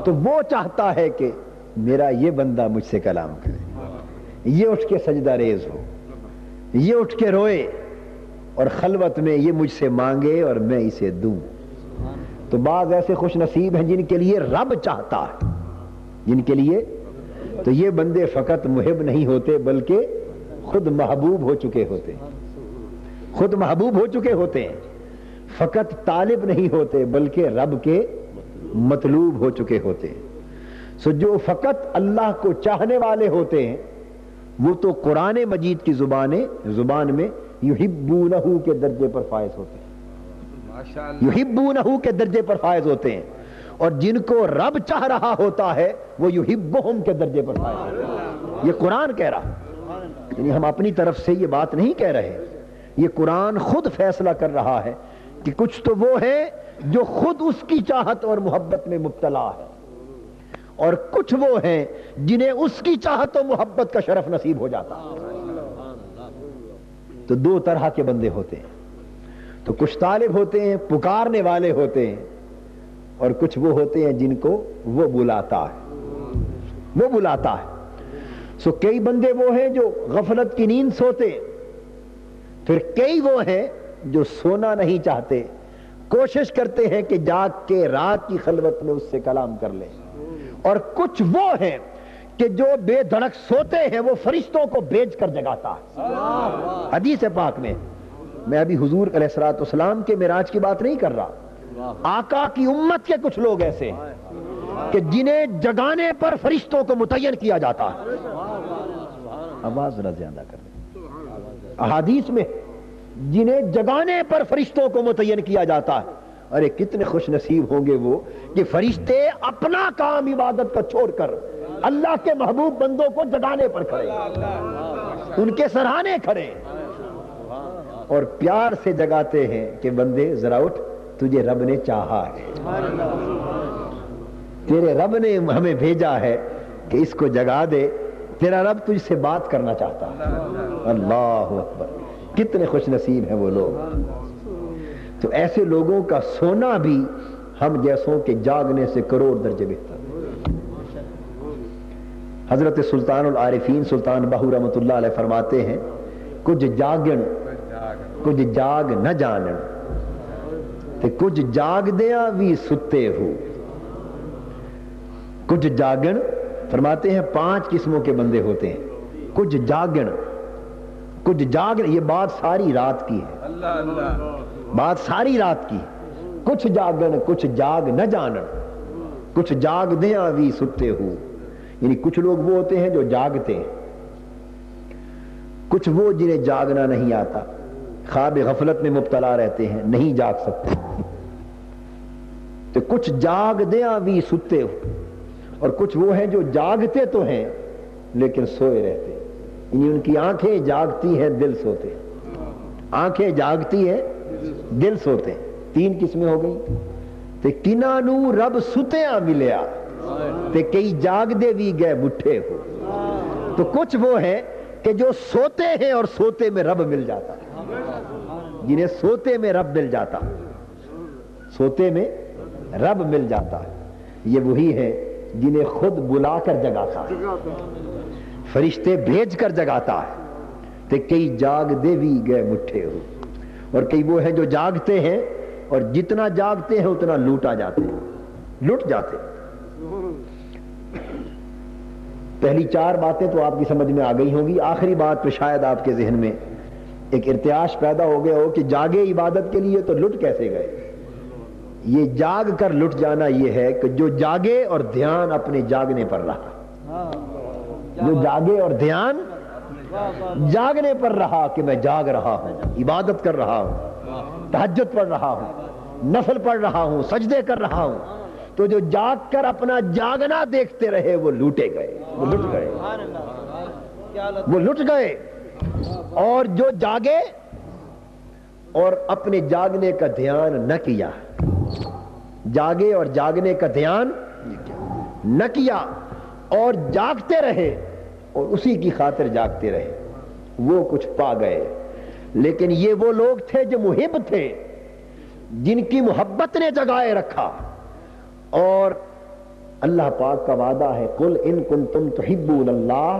تو وہ چاہتا ہے کہ میرا یہ بندہ مجھ سے کلام کرے, یہ اٹھ کے سجدہ ریز ہو, یہ اٹھ کے روئے اور خلوت میں یہ مجھ سے مانگے اور میں اسے دوں. تو بعض ایسے خوش نصیب ہیں جن کے لیے رب چاہتا ہے, جن کے لیے. تو یہ بندے فقط محب نہیں ہوتے بلکہ خود محبوب ہو چکے ہوتے ہیں, خود محبوب ہو چکے ہوتے ہیں. فقط طالب نہیں ہوتے بلکہ رب کے مطلوب ہو چکے ہوتے ہیں. سو جو فقط اللہ کو چاہنے والے ہوتے ہیں وہ تو قرآن مجید کی زبان میں یحبونہ کے درجے پر فائز ہوتے ہیں, یحبونہ کے درجے پر فائز ہوتے ہیں. اور جن کو رب چاہ رہا ہوتا ہے وہ یحبہم کے درجے پر فائز ہوتے ہیں. یہ قرآن کہہ رہا, یعنی ہم اپنی طرف سے یہ بات نہیں کہہ رہے, یہ قرآن خود فیصلہ کر رہا ہے کہ کچھ تو وہ ہیں جو خود اس کی چاہت اور محبت میں مبتلا ہے اور کچھ وہ ہیں جنہیں اس کی چاہت و محبت کا شرف نصیب ہو جاتا ہے. تو دو طرح کے بندے ہوتے ہیں. تو کچھ طالب ہوتے ہیں, پکارنے والے ہوتے ہیں, اور کچھ وہ ہوتے ہیں جن کو وہ بلاتا ہے, وہ بلاتا ہے. سو کئی بندے وہ ہیں جو غفلت کی نیند سوتے, پھر کئی وہ ہیں جو سونا نہیں چاہتے, کوشش کرتے ہیں کہ جاگ کے رات کی خلوت میں اس سے کلام کر لیں. اور کچھ وہ ہیں کہ جو بے دھڑک سوتے ہیں وہ فرشتوں کو بھیج کر جگاتا ہے. حدیث پاک میں ابھی حضور علیہ الصلوۃ والسلام کے معراج کی بات نہیں کر رہا, آقا کی امت کے کچھ لوگ ایسے ہیں کہ جنہیں جگانے پر فرشتوں کو متعین کیا جاتا ہے. آواز ذرا زیادہ کر دیں. احادیث میں جنہیں جگانے پر فرشتوں کو متعین کیا جاتا ہے. ارے کتنے خوش نصیب ہوں گے وہ کہ فرشتے اپنا کام عبادت کا چھوڑ کر اللہ کے محبوب بندوں کو جگانے پر کھڑے, ان کے سراہنے کھڑے اور پیار سے جگاتے ہیں کہ بندے ذرا اٹھ, تجھے رب نے چاہا ہے, تیرے رب نے ہمیں بھیجا ہے کہ اس کو جگا دے, تیرا رب تجھ سے بات کرنا چاہتا ہے. اللہ اکبر, کتنے خوش نصیب ہیں وہ لوگ. تو ایسے لوگوں کا سونا بھی ہم جیسوں کے جاگنے سے کروڑ درجے بہتر. حضرت سلطان العارفین سلطان باہو رحمۃ اللہ علیہ فرماتے ہیں, کچھ جاگن کچھ جاگ نہ جانن تے کچھ جاگ دیاں بھی ستے ہو. کچھ جاگن فرماتے ہیں 5 قسموں کے بندے ہوتے ہیں. کچھ جاگن, کچھ جاگن, یہ بات ساری رات کی ہے, بات ساری رات کی. کچھ جاگن کچھ جاگ نہ جانن, کچھ جاگ دیاں بھی ستے ہو. یعنی کچھ لوگ وہ ہوتے ہیں جو جاگتے ہیں, کچھ وہ جنہیں جاگنا نہیں آتا, خواب غفلت میں مبتلا رہتے ہیں, نہیں جاگ سکتے. تو کچھ جاگ دیاں بھی ستے ہو, اور کچھ وہ ہیں جو جاگتے تو ہیں لیکن سوئے رہتے ہیں. یعنی ان کی آنکھیں جاگتی ہیں دل سوتے, آنکھیں جاگتی ہیں دل سوتے. 3 قسمیں ہو گئی. تے کناں نو رب ستیاں ملیا تے کئی جاگ دے بھی گئے بٹھے ہو. تو کچھ وہ ہیں کہ جو سوتے ہیں اور سوتے میں رب مل جاتا ہے, جنہیں سوتے میں رب مل جاتا, سوتے میں رب مل جاتا ہے. یہ وہی ہے جنہیں خود بلا کر جگاتا ہے, فرشتے بھیج کر جگاتا ہے. تے کئی جاگ دے بھی گئے بٹھے ہو. اور کئی وہ ہیں جو جاگتے ہیں اور جتنا جاگتے ہیں اتنا لوٹا جاتے ہیں, لٹ جاتے ہیں. پہلی 4 باتیں تو آپ کی سمجھ میں آ گئی ہوں گی. آخری بات پہ شاید آپ کے ذہن میں ایک ارتعاش پیدا ہو گیا ہو کہ جاگے عبادت کے لیے تو لٹ کیسے گئے. یہ جاگ کر لٹ جانا یہ ہے کہ جو جاگے اور دھیان اپنے جاگنے پر رہا, جو جاگے اور دھیان جاگنے پر رہا کہ میں جاگ رہا ہوں, عبادت کر رہا ہوں, تہجد پڑھ رہا ہوں, نفل پڑھ رہا ہوں, سجدے کر رہا ہوں, تو جو جاگ کر اپنا جاگنا دیکھتے رہے وہ لوٹے گئے، وہ لٹ گئے، وہ لٹ گئے۔ اور جو جاگے اور اپنے جاگنے کا دھیان نہ کیا، جاگے اور جاگنے کا دھیان نہ کیا اور جاگتے رہے اور اسی کی خاطر جاگتے رہے، وہ کچھ پا گئے۔ لیکن یہ وہ لوگ تھے جو محب تھے، جن کی محبت نے جگائے رکھا۔ اور اللہ پاک کا وعدہ ہے، قل ان کنتم تحبون اللہ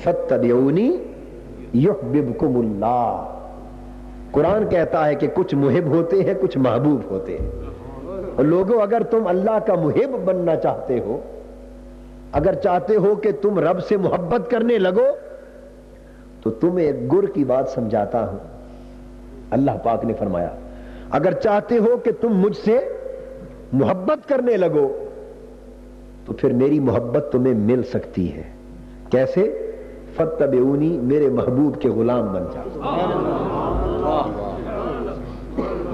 فاتبعونی یحببکم اللہ۔ قرآن کہتا ہے کہ کچھ محب ہوتے ہیں، کچھ محبوب ہوتے ہیں۔ اور لوگوں، اگر تم اللہ کا محب بننا چاہتے ہو، اگر چاہتے ہو کہ تم رب سے محبت کرنے لگو، تو تمہیں ایک گر کی بات سمجھاتا ہوں۔ اللہ پاک نے فرمایا اگر چاہتے ہو کہ تم مجھ سے محبت کرنے لگو تو پھر میری محبت تمہیں مل سکتی ہے۔ کیسے؟ فاتبعونی، میرے محبوب کے غلام بن جاؤ۔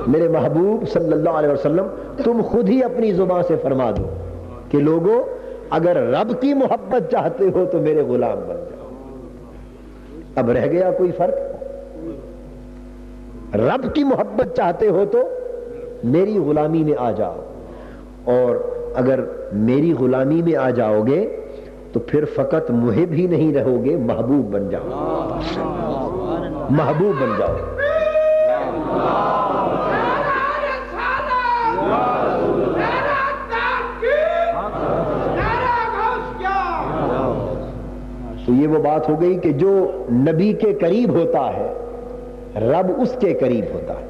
میرے محبوب صلی اللہ علیہ وسلم تم خود ہی اپنی زبان سے فرما دو کہ لوگوں، اگر رب کی محبت چاہتے ہو تو میرے غلام بن جاؤ۔ اب رہ گیا کوئی فرق؟ رب کی محبت چاہتے ہو تو میری غلامی میں آ جاؤ، اور اگر میری غلامی میں آ جاؤ گے تو پھر فقط محب ہی نہیں رہو گے، محبوب بن جاؤ، محبوب بن جاؤ۔ تو یہ وہ بات ہو گئی کہ جو نبی کے قریب ہوتا ہے رب اس کے قریب ہوتا ہے۔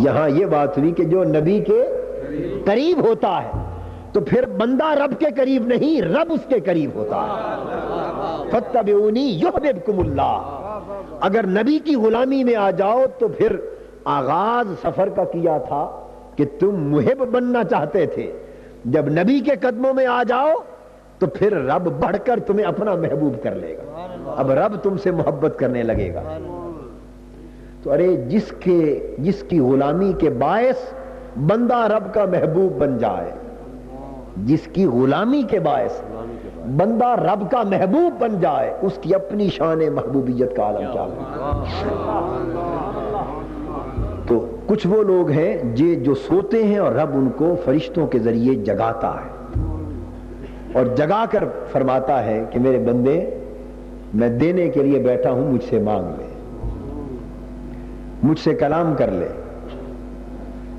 یہاں یہ بات ہوئی کہ جو نبی کے قریب ہوتا ہے تو پھر بندہ رب کے قریب نہیں، رب اس کے قریب ہوتا ہے۔ فاتبعونی یحببکم اللہ۔ اگر نبی کی غلامی میں آ جاؤ تو پھر آغاز سفر کا کیا تھا کہ تم محب بننا چاہتے تھے، جب نبی کے قدموں میں آ جاؤ تو پھر رب بڑھ کر تمہیں اپنا محبوب کر لے گا، اب رب تم سے محبت کرنے لگے گا۔ تو ارے جس کی غلامی کے باعث بندہ رب کا محبوب بن جائے، جس کی غلامی کے باعث بندہ رب کا محبوب بن جائے، اس کی اپنی شان محبوبیت کا عالم کیا ہے۔ تو کچھ وہ لوگ ہیں جو سوتے ہیں اور رب ان کو فرشتوں کے ذریعے جگاتا ہے، اور جگا کر فرماتا ہے کہ میرے بندے، میں دینے کے لیے بیٹھا ہوں، مجھ سے مانگ لے، مجھ سے کلام کر لے۔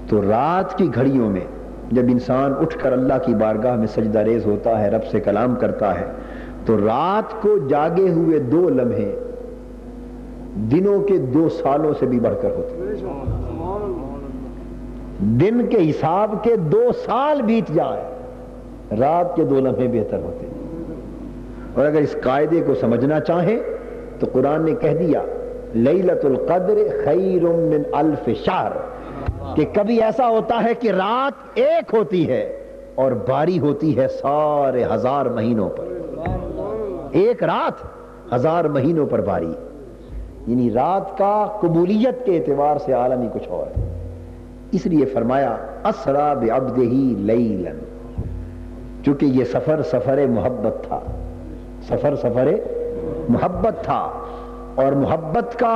تو رات کی گھڑیوں میں جب انسان اٹھ کر اللہ کی بارگاہ میں سجدہ ریز ہوتا ہے، رب سے کلام کرتا ہے، تو رات کو جاگے ہوئے 2 لمحے دنوں کے 2 سالوں سے بھی بڑھ کر ہوتے ہیں۔ دن کے حساب کے 2 سال بیت جائیں، رات کے 2 لمحے بہتر ہوتے ہیں۔ اور اگر اس قاعدے کو سمجھنا چاہیں تو قرآن نے کہہ دیا لیلۃ القدر خیر من 1000 شہر، کہ کبھی ایسا ہوتا ہے کہ رات ایک ہوتی ہے اور باری ہوتی ہے سارے 1000 مہینوں پر۔ ایک رات 1000 مہینوں پر باری، یعنی رات کا قبولیت کے اعتبار سے عالم ہی کچھ اور ہے۔ اس لیے فرمایا اسرا بعبدہ لیلا، چونکہ یہ سفر محبت تھا، سفر محبت تھا، اور محبت کا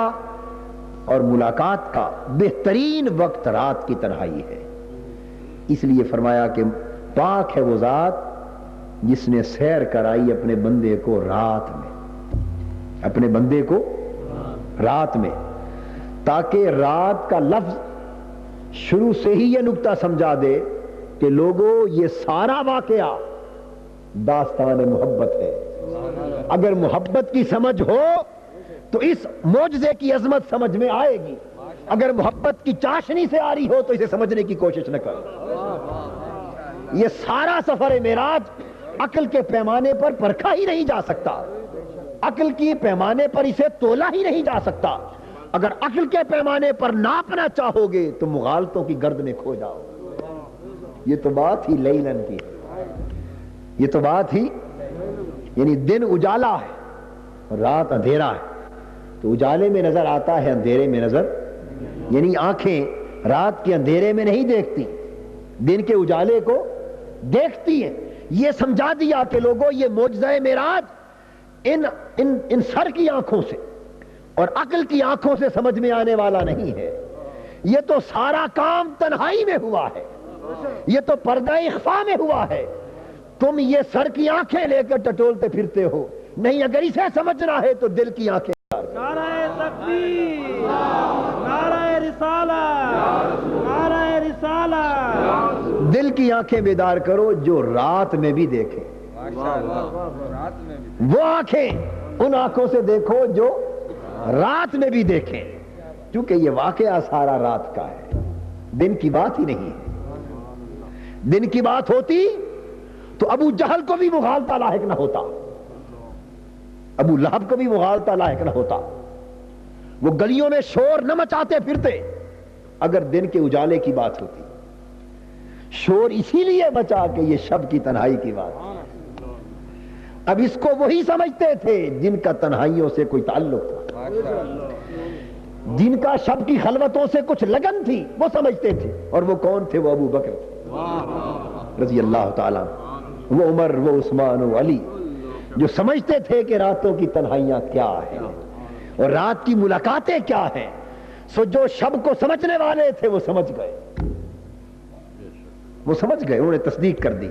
اور ملاقات کا بہترین وقت رات کی تنہائی ہے۔ اس لیے فرمایا کہ پاک ہے وہ ذات جس نے سیر کرائی اپنے بندے کو رات میں، اپنے بندے کو رات میں، تاکہ رات کا لفظ شروع سے ہی یہ نکتہ سمجھا دے کہ لوگوں یہ سارا واقعہ داستان محبت ہے۔ اگر محبت کی سمجھ ہو تو اس معجزے کی عظمت سمجھ میں آئے گی، اگر محبت کی چاشنی سے آ رہی ہو تو اسے سمجھنے کی کوشش نہ کرو۔ یہ سارا سفر معراج عقل کے پیمانے پر پرکھا ہی نہیں جا سکتا، عقل کی پیمانے پر اسے تولا ہی نہیں جا سکتا۔ اگر عقل کے پیمانے پر ناپنا چاہو گے تو مغالطوں کی گرد میں کھو جاؤ۔ یہ تو بات ہی لیلن کی ہے، یہ تو بات ہی، یعنی دن اجالا ہے اور رات اندھیرا ہے، تو اجالے میں نظر آتا ہے، اندھیرے میں نظر، یعنی آنکھیں رات کے اندھیرے میں نہیں دیکھتی، دن کے اجالے کو دیکھتی ہیں. یہ سمجھا دیا کہ لوگوں یہ معجزہ معراج ان سر کی آنکھوں سے اور عقل کی آنکھوں سے سمجھ میں آنے والا نہیں ہے. یہ تو سارا کام تنہائی میں ہوا ہے, یہ تو پردہ اخفا میں ہوا ہے. تم یہ سر کی آنکھیں لے کر ٹٹولتے پھرتے ہو. نہیں, اگر اسے سمجھنا ہے تو دل کی آنکھیں. نعرہ تکبیر, نعرہ رسالت, نعرہ رسالت. دل کی آنکھیں بیدار کرو جو رات میں بھی دیکھیں. وہ آنکھیں ان آنکھوں سے دیکھو جو رات میں بھی دیکھیں, کیونکہ یہ واقعہ سارا رات کا ہے, دن کی بات ہی نہیں ہے. دن کی بات ہوتی تو ابو جہل کو بھی مغالطہ لاحق نہ ہوتا, ابو لہب کو بھی مغالطہ لاحق نہ ہوتا. وہ گلیوں میں شور نہ مچاتے پھرتے اگر دن کے اجالے کی بات ہوتی. شور اسی لیے بچا کہ یہ شب کی تنہائی کی بات. اب اس کو وہی سمجھتے تھے جن کا تنہائیوں سے کوئی تعلق تھا, جن کا شب کی خلوتوں سے کچھ لگن تھی, وہ سمجھتے تھے. اور وہ کون تھے؟ وہ ابو بکر رضی اللہ تعالیٰ, وہ عمر, وہ عثمان, وہ علی, جو سمجھتے تھے کہ راتوں کی تنہائیاں کیا ہیں اور رات کی ملاقاتیں کیا ہیں. سو جو شب کو سمجھنے والے تھے وہ سمجھ گئے, وہ سمجھ گئے, انہوں نے تصدیق کر دی.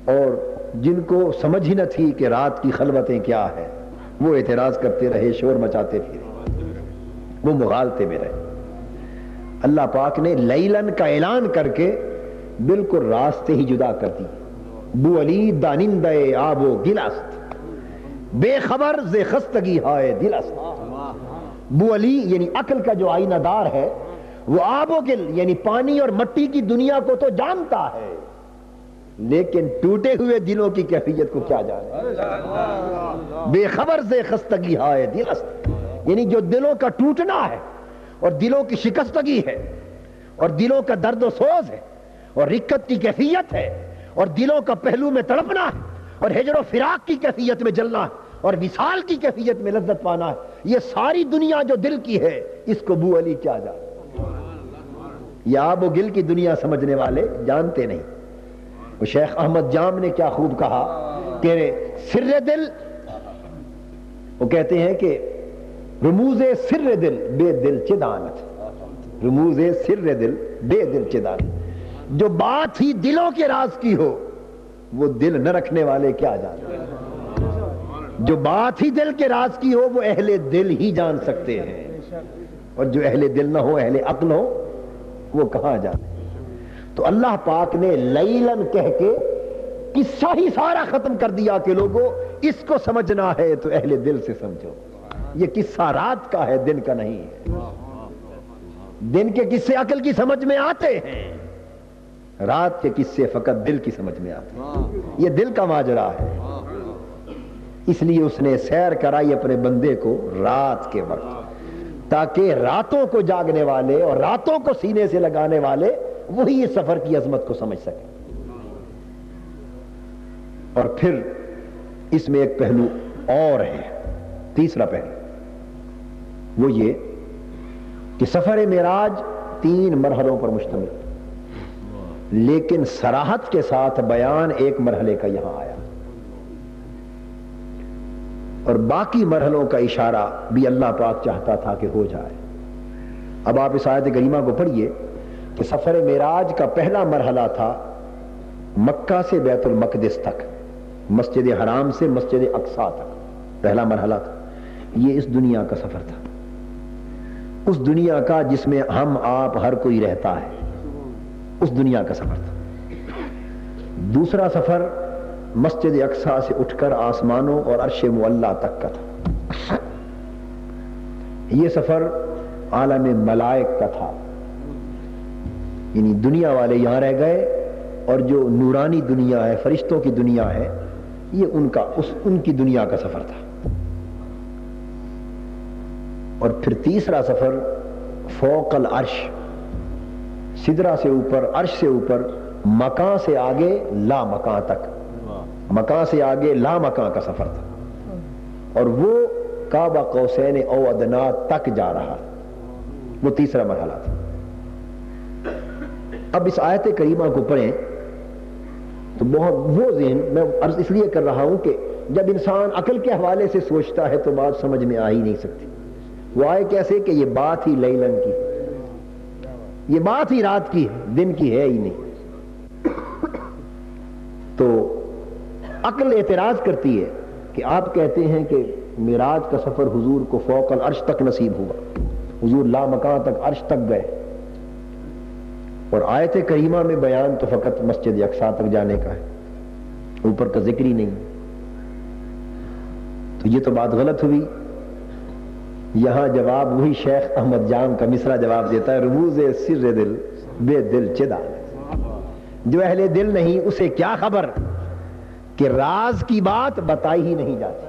اور جن کو سمجھ ہی نہ تھی کہ رات کی خلوتیں کیا ہیں, وہ اعتراض کرتے رہے, شور مچاتے پھرے, وہ مغالطے میں رہے. اللہ پاک نے لیلن کا اعلان کر کے بالکل راستے ہی جدا کر دی. بو علی دانندے آب و گل است, بے خبر ز خستگی ہائے دل است. بو علی یعنی عقل کا جو آئینہ دار ہے, وہ آب و گل یعنی پانی اور مٹی کی دنیا کو تو جانتا ہے, لیکن ٹوٹے ہوئے دلوں کی کیفیت کو کیا جانے. بے خبر ز خستگی ہائے دل است, یعنی جو دلوں کا ٹوٹنا ہے اور دلوں کی شکستگی ہے اور دلوں کا درد و سوز ہے اور رکت کی کیفیت ہے اور دلوں کا پہلو میں تڑپنا ہے اور ہجر و فراق کی کیفیت میں جلنا ہے اور وصال کی کیفیت میں لذت پانا ہے, یہ ساری دنیا جو دل کی ہے اس کو بو علی کیا جانے. یہ آب و گل کی دنیا سمجھنے والے جانتے نہیں. وہ شیخ احمد جام نے کیا خوب کہا کہ سر دل, وہ کہتے ہیں کہ رموز سر دل بے دل چدانت, رموز سر دل بے دل چدانت. جو بات ہی دلوں کے راز کی ہو وہ دل نہ رکھنے والے کیا جانے. جو بات ہی دل کے راز کی ہو وہ اہل دل ہی جان سکتے ہیں, اور جو اہل دل نہ ہو, اہل عقل ہو, وہ کہاں جانے. تو اللہ پاک نے لیلن کہہ کے قصہ ہی سارا ختم کر دیا کہ لوگوں اس کو سمجھنا ہے تو اہل دل سے سمجھو. یہ قصہ رات کا ہے, دن کا نہیں ہے. دن کے قصے عقل کی سمجھ میں آتے ہیں, رات کے قصے فقط دل کی سمجھ میں آتے ہیں. یہ دل کا ماجرا ہے. اس لیے اس نے سیر کرائی اپنے بندے کو رات کے وقت, تاکہ راتوں کو جاگنے والے اور راتوں کو سینے سے لگانے والے وہی اس سفر کی عظمت کو سمجھ سکیں. اور پھر اس میں ایک پہلو اور ہے, تیسرا پہلو, وہ یہ کہ سفر معراج 3 مرحلوں پر مشتمل, لیکن صراحت کے ساتھ بیان ایک مرحلے کا یہاں آیا, اور باقی مرحلوں کا اشارہ بھی اللہ پاک چاہتا تھا کہ ہو جائے. اب آپ اس آیت کریمہ کو پڑھیے کہ سفر معراج کا پہلا مرحلہ تھا مکہ سے بیت المقدس تک, مسجد حرام سے مسجد اقصی تک, پہلا مرحلہ تھا. یہ اس دنیا کا سفر تھا, اس دنیا کا جس میں ہم آپ ہر کوئی رہتا ہے, اس دنیا کا سفر تھا. دوسرا سفر مسجد اقصی سے اٹھ کر آسمانوں اور عرش معلی تک کا تھا. یہ سفر عالم ملائک کا تھا, یعنی دنیا والے یہاں رہ گئے اور جو نورانی دنیا ہے, فرشتوں کی دنیا ہے, یہ ان کی دنیا کا سفر تھا. اور پھر تیسرا سفر فوق العرش, سدرہ سے اوپر, عرش سے اوپر, مکان سے آگے لا مکان تک, مکان سے آگے لا مکان کا سفر تھا. اور وہ کعبہ قوسین او ادنا تک جا رہا, وہ تیسرا مرحلہ تھا. اب اس آیت کریمہ کو پڑھیں تو بہت وہ ذہن میں عرض اس لیے کر رہا ہوں کہ جب انسان عقل کے حوالے سے سوچتا ہے تو بات سمجھ میں آ ہی نہیں سکتی. وہ آئے کیسے کہ یہ بات ہی لیلن کی ہے، یہ بات ہی رات کی ہے، دن کی ہے ہی نہیں. تو عقل اعتراض کرتی ہے کہ آپ کہتے ہیں کہ معراج کا سفر حضور کو فوق العرش تک نصیب ہوا، حضور لامکان تک عرش تک گئے، اور آیت کریمہ میں بیان تو فقط مسجد اقصیٰ تک جانے کا ہے، اوپر کا ذکر ہی نہیں. تو یہ تو بات غلط ہوئی. یہاں جواب وہی شیخ احمد جام کا مصرع جواب دیتا ہے، رموز سر دل بے دل چدا، جو اہل دل نہیں اسے کیا خبر کہ راز کی بات بتائی ہی نہیں جاتی.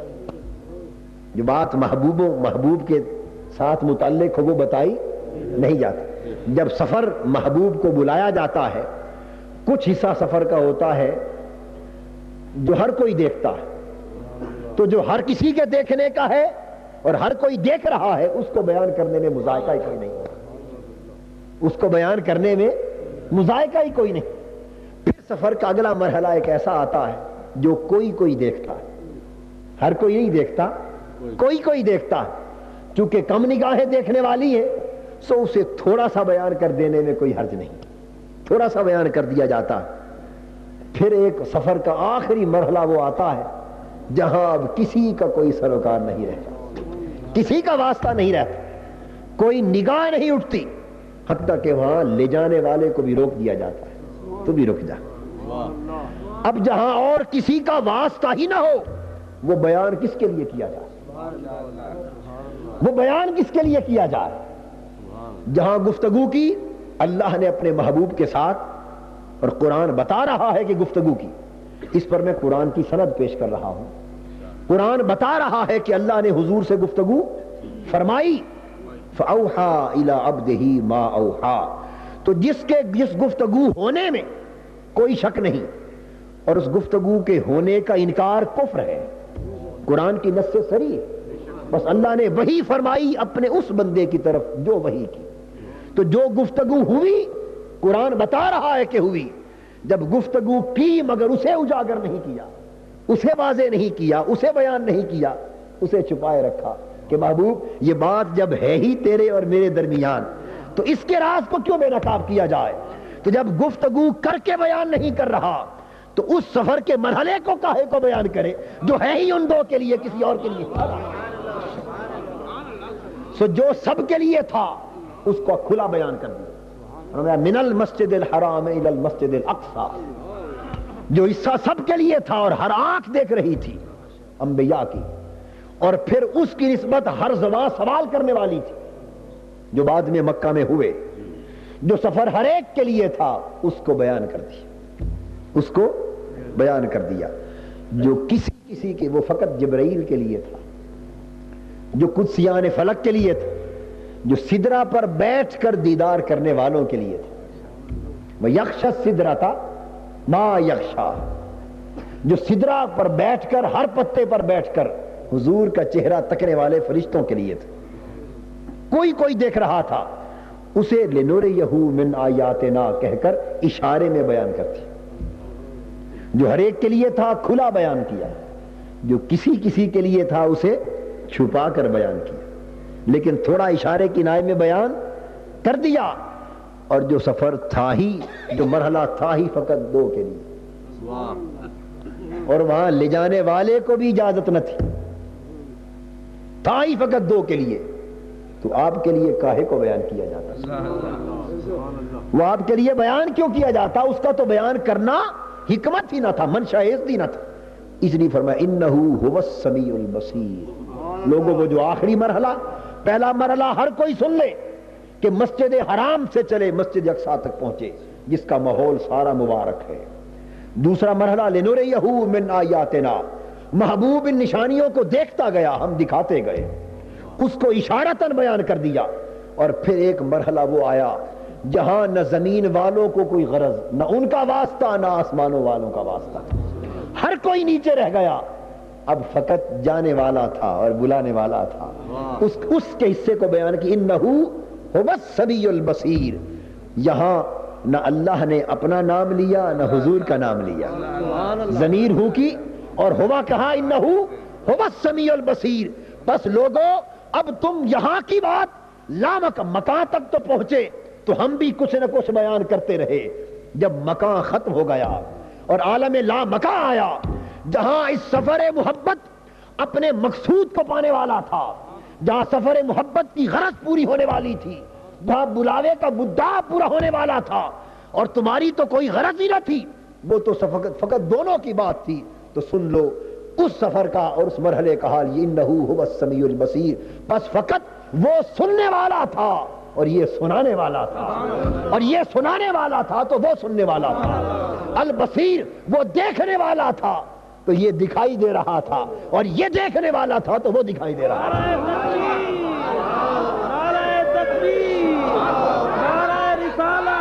جو بات محبوب کے ساتھ متعلق ہو وہ بتائی نہیں جاتی. جب سفر محبوب کو بلایا جاتا ہے، کچھ حصہ سفر کا ہوتا ہے جو ہر کوئی دیکھتا ہے، تو جو ہر کسی کے دیکھنے کا ہے اور ہر کوئی دیکھ رہا ہے اس کو بیان کرنے میں مذائقہ ہی کوئی نہیں ہوتا، اس کو بیان کرنے میں مذائقہ ہی کوئی نہیں. پھر سفر کا اگلا مرحلہ ایک ایسا آتا ہے جو کوئی دیکھتا ہے، ہر کوئی نہیں دیکھتا، کوئی دیکھتا ہے. چونکہ کم نگاہیں دیکھنے والی ہے سو اسے تھوڑا سا بیان کر دینے میں کوئی حرج نہیں، تھوڑا سا بیان کر دیا جاتا ہے. پھر ایک سفر کا آخری مرحلہ وہ آتا ہے جہاں اب کسی کا کوئی سروکار نہیں رہتا، کسی کا واسطہ نہیں رہتا، کوئی نگاہ نہیں اٹھتی، حتیٰ کہ وہاں لے جانے والے کو بھی روک دیا جاتا ہے، تو بھی رک جا. اب جہاں اور کسی کا واسطہ ہی نہ ہو وہ بیان کس کے لیے کیا جائے، وہ بیان کس کے لیے کیا جائے. جہاں گفتگو کی اللہ نے اپنے محبوب کے ساتھ، اور قرآن بتا رہا ہے کہ گفتگو کی، اس پر میں قرآن کی سند پیش کر رہا ہوں. قرآن بتا رہا ہے کہ اللہ نے حضور سے گفتگو فرمائی، فَأَوْحَا إِلَىٰ عَبْدِهِ مَا أَوْحَا. تو جس گفتگو ہونے میں کوئی شک نہیں اور اس گفتگو کے ہونے کا انکار کفر ہے، قرآن کی نص صریح ہے. بس اللہ نے وحی فرمائی اپنے اس بندے کی طرف جو وحی کی. تو جو گفتگو ہوئی قرآن بتا رہا ہے کہ ہوئی. جب گفتگو کی مگر اسے اجاگر نہیں کیا، اسے واضح نہیں کیا، اسے بیان نہیں کیا، اسے چھپائے رکھا کہ محبوب یہ بات جب ہے ہی تیرے اور میرے درمیان تو اس کے راز کو کیوں بے نقاب کیا جائے. تو جب گفتگو کر کے بیان نہیں کر رہا تو اس سفر کے مرحلے کو کاہے کو بیان کرے جو ہے ہی ان دو کے لیے، کسی اور کے لیے. سو جو سب کے لیے تھا اس کو کھلا بیان کر دیا. من المسجد الحرام الى المسجد الاقصى، جو حصہ سب کے لیے تھا اور ہر آنکھ دیکھ رہی تھی انبیاء کی، اور پھر اس کی نسبت ہر زبان سوال کرنے والی تھی جو بعد میں مکہ میں ہوئے. جو سفر ہر ایک کے لیے تھا اس کو بیان کر دیا، اس کو بیان کر دیا. جو کسی کے وہ فقط جبرائیل کے لیے تھا، جو قدسیان فلک کے لیے تھا، جو سدرہ پر بیٹھ کر دیدار کرنے والوں کے لیے تھا. وَيَخْشَ السِّدْرَةَ مَا يَخْشَى، جو سدرہ پر بیٹھ کر، ہر پتے پر بیٹھ کر حضور کا چہرہ تکنے والے فرشتوں کے لیے تھا. کوئی دیکھ رہا تھا، اسے لِنُرِيَهُ مِنْ آیَاتِنَا کہہ کر اشارے میں بیان کرتی. جو ہر ایک کے لیے تھا کھلا بیان کیا، جو کسی کے لیے تھا اسے چھپا کر بیان کیا، لیکن تھوڑا اشارے کنائے میں بیان کر دیا. اور جو سفر تھا ہی، جو مرحلہ تھا ہی فقط دو کے لیے، اور وہاں لے جانے والے کو بھی اجازت نہ تھی، تھا ہی فقط دو کے لیے، تو آپ کے لیے کاہے کو بیان کیا جاتا؟ وہ آپ کے لیے بیان کیوں کیا جاتا؟ اس کا تو بیان کرنا حکمت ہی نہ تھا، منشا عزتی نہ تھا. اس لیے فرمایا انہ هو السمیع البصیر. لوگوں وہ جو آخری مرحلہ، پہلا مرحلہ ہر کوئی سن لے کہ مسجد حرام سے چلے مسجد اقصیٰ تک پہنچے جس کا ماحول سارا مبارک ہے. دوسرا مرحلہ لنُرِيَهُ مِنْ آیَاتِنَا، محبوب ان نشانیوں کو دیکھتا گیا، ہم دکھاتے گئے، اس کو اشارتاً بیان کر دیا. اور پھر ایک مرحلہ وہ آیا جہاں نہ زمین والوں کو کوئی غرض، نہ ان کا واسطہ، نہ آسمانوں والوں کا واسطہ، ہر کوئی نیچے رہ گیا. اب فقط جانے والا تھا اور بلانے والا تھا، اس کے حصے کو بیان کی انہ هو السمیع البصیر. یہاں نہ اللہ نے اپنا نام لیا نہ حضور کا نام لیا، ضمیر ہو کی اور ہوا کہا انہو ہوا السمیع البصیر۔ بس لوگوں اب تم یہاں کی بات مکان تک تو پہنچے تو ہم بھی کچھ نہ کچھ بیان کرتے رہے۔ جب مکان ختم ہو گیا اور عالم لا مکان آیا، جہاں اس سفر محبت اپنے مقصود کو پانے والا تھا، جہاں سفر محبت کی غرض پوری ہونے والی تھی، جہاں بلاوے کا مدعا پورا ہونے والا تھا، اور تمہاری تو کوئی غرض ہی نہ تھی، وہ تو فقط دونوں کی بات تھی، تو سن لو اس سفر کا اور اس مرحلے کا حال یہ انہو هو السمیع البصیر۔ بس فقط وہ سننے والا تھا اور یہ سنانے والا تھا، اور یہ سنانے والا تھا تو وہ سننے والا تھا۔ البصیر وہ دیکھنے والا تھا تو یہ دکھائی دے رہا تھا، اور یہ دیکھنے والا تھا تو وہ دکھائی دے رہا تھا۔ نعرہ تکبیر، نعرہ رسالہ،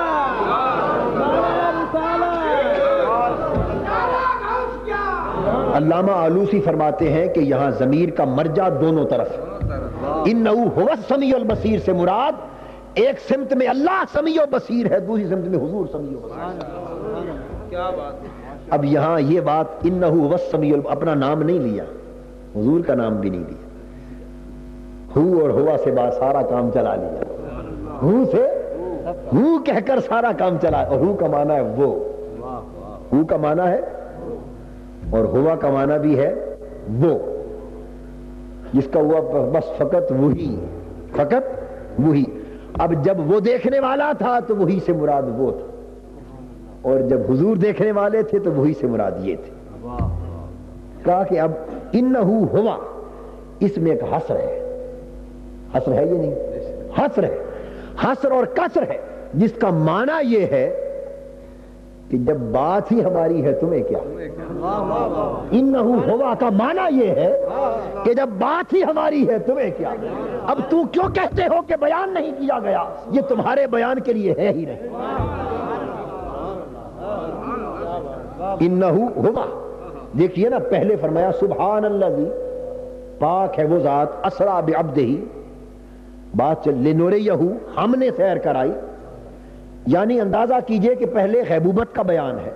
نعرہ رسالہ۔ علامہ آلوسی فرماتے ہیں کہ یہاں ضمیر کا مرجع دونوں طرف ہے۔ انہو هو السمیع البصیر سے مراد ایک سمت میں اللہ سمیع و بصیر ہے، دوسری سمت میں حضور سمیع و بصیر۔ کیا بات ہے۔ اب یہاں یہ بات انہو هو السمیع اپنا نام نہیں لیا، حضور کا نام بھی نہیں لیا، ہو اور ہوا سے بات سارا کام چلا لیا، ہو سے ہو کہہ کر سارا کام چلا، اور ہو کا معنی ہے وہ، ہو کا معنی ہے اور ہوا کا معنی بھی ہے وہ، جس کا ہوا بس فقط وہی، فقط وہی۔ اب جب وہ دیکھنے والا تھا تو وہی سے مراد وہ تھا، اور جب حضور دیکھنے والے تھے تو وہی سے مراد یہ تھے۔ کہا کہ اب انہو ہوا، اس میں ایک حصر ہے، حصر ہے یہ نہیں، حصر ہے، حصر اور کسر ہے، جس کا معنی یہ ہے کہ جب بات ہی ہماری ہے تمہیں کیا۔ انہو ہوا کا معنی یہ ہے کہ جب بات ہی ہماری ہے تمہیں کیا۔ اب تو کیوں کہتے ہو کہ بیان نہیں کیا گیا، یہ تمہارے بیان کے لیے ہے ہی نہیں۔ انہو ہوا، دیکھیے نا، پہلے فرمایا سبحان اللہ، پاک ہے وہ ذات، اسرا بعبدہ، بات چل لنوریہ، ہم نے سیر کرائی، یعنی اندازہ کیجئے کہ پہلے غیبوبت کا بیان ہے،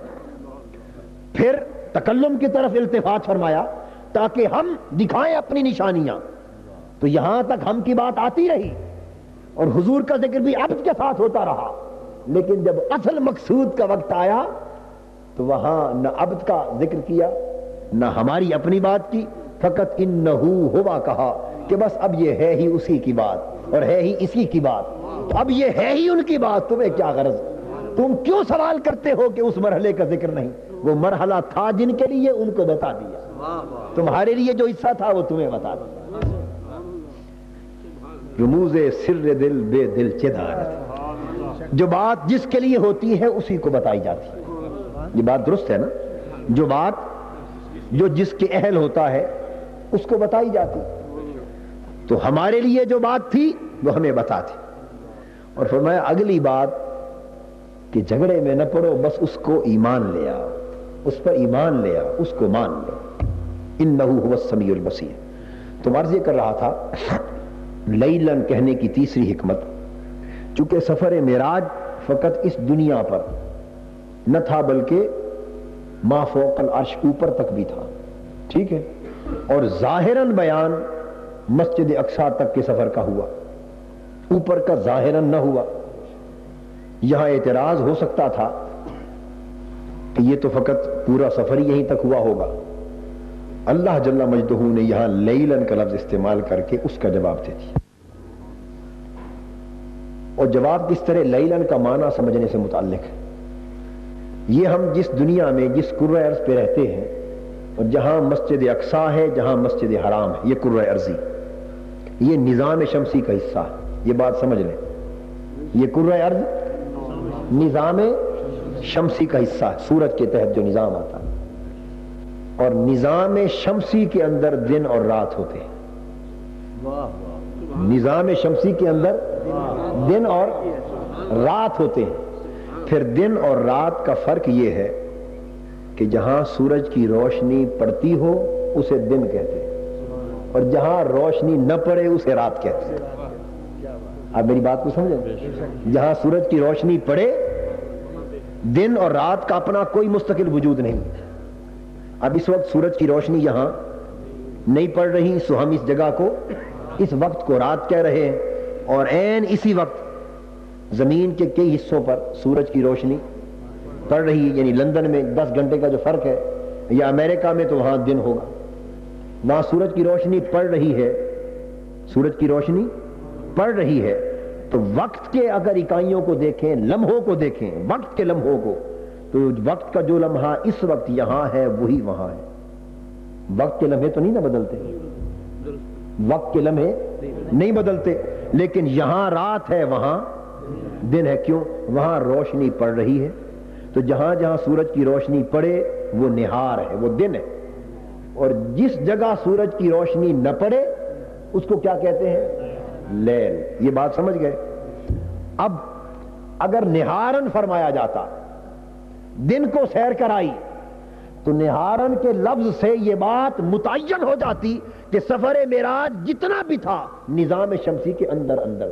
پھر تکلم کی طرف التفات فرمایا تاکہ ہم دکھائیں اپنی نشانیاں، تو یہاں تک ہم کی بات آتی رہی اور حضور کا ذکر بھی عبد کے ساتھ ہوتا رہا، لیکن جب اصل مقصود کا وقت آیا تو وہاں نہ عبد کا ذکر کیا نہ ہماری اپنی بات کی، فقط انہو ہوا کہا کہ بس اب یہ ہے ہی اسی کی بات اور ہے ہی اسی کی بات، تو اب یہ ہے ہی ان کی بات، تمہیں کیا غرض، تم کیوں سوال کرتے ہو کہ اس مرحلے کا ذکر نہیں؟ وہ مرحلہ تھا جن کے لیے، ان کو بتا دیا، تمہارے لیے جو حصہ تھا وہ تمہیں بتا دیا۔ رموز سر دل بے دل چدارت، جو بات جس کے لیے ہوتی ہے اسی کو بتائی جاتی ہے، یہ بات درست ہے نا، جو بات جو جس کے اہل ہوتا ہے اس کو بتائی جاتی، تو ہمارے لیے جو بات تھی وہ ہمیں بتا دی، اور فرمایا اگلی بات کہ جھگڑے میں نہ پڑو، بس اس کو ایمان لے آؤ، اس پر ایمان لے آؤ، اس کو مان لو۔ انہو هو السمیع البصیر۔ تو عرض یہ کر رہا تھا لیلن کہنے کی تیسری حکمت، چونکہ سفر معراج فقط اس دنیا پر نہ تھا بلکہ ما فوق العرش اوپر تک بھی تھا، ٹھیک ہے، اور ظاہراً بیان مسجد اقصی تک کے سفر کا ہوا، اوپر کا ظاہراً نہ ہوا۔ یہاں اعتراض ہو سکتا تھا کہ یہ تو فقط پورا سفر ہی یہیں تک ہوا ہوگا، اللہ جل مجدہ نے یہاں لیلن کا لفظ استعمال کر کے اس کا جواب دے دیا، اور جواب کس طرح لیلن کا معنی سمجھنے سے متعلق ہے۔ یہ ہم جس دنیا میں جس کرۂ ارض پہ رہتے ہیں اور جہاں مسجد اقصی ہے جہاں مسجد حرام ہے، یہ کرۂ ارضی، یہ نظام شمسی کا حصہ ہے، یہ بات سمجھ لیں، یہ کرۂ ارض نظام شمسی کا حصہ ہے، سورج کے تحت جو نظام آتا ہے، اور نظام شمسی کے اندر دن اور رات ہوتے ہیں، نظام شمسی کے اندر دن اور رات ہوتے ہیں۔ پھر دن اور رات کا فرق یہ ہے کہ جہاں سورج کی روشنی پڑتی ہو اسے دن کہتے ہیں، اور جہاں روشنی نہ پڑے اسے رات کہتے ہیں۔ آپ میری بات کو سمجھیں، جہاں سورج کی روشنی پڑے دن اور رات کا اپنا کوئی مستقل وجود نہیں. اب اس وقت سورج کی روشنی یہاں نہیں پڑ رہی، سو ہم اس جگہ کو، اس وقت کو رات کہہ رہے ہیں، اور عین اسی وقت زمین کے کئی حصوں پر سورج کی روشنی پڑ رہی ہے. یعنی لندن میں 10 گھنٹے کا جو فرق ہے، یا امریکہ میں تو وہاں دن ہوگا. وہاں سورج کی روشنی پڑ رہی ہے، سورج کی روشنی پڑ رہی ہے. تو وقت کے اگر اکائیوں کو دیکھیں، لمحوں کو دیکھیں، وقت کے لمحوں کو، تو وقت کا جو لمحہ اس وقت یہاں ہے وہی وہاں ہے. وقت کے لمحے تو نہیں نہ بدلتے، وقت کے لمحے نہیں بدلتے، لیکن یہاں رات ہے وہاں دن ہے. کیوں؟ وہاں روشنی پڑ رہی ہے. تو جہاں جہاں سورج کی روشنی پڑے وہ نہار ہے، وہ دن ہے. اور جس جگہ سورج کی روشنی نہ پڑے اس کو کیا کہتے ہیں؟ لیل. یہ بات سمجھ گئے؟ اب اگر نہارن فرمایا جاتا، دن کو سیر کرائی، تو نہارن کے لفظ سے یہ بات متعین ہو جاتی کہ سفر معراج جتنا بھی تھا نظام شمسی کے اندر اندر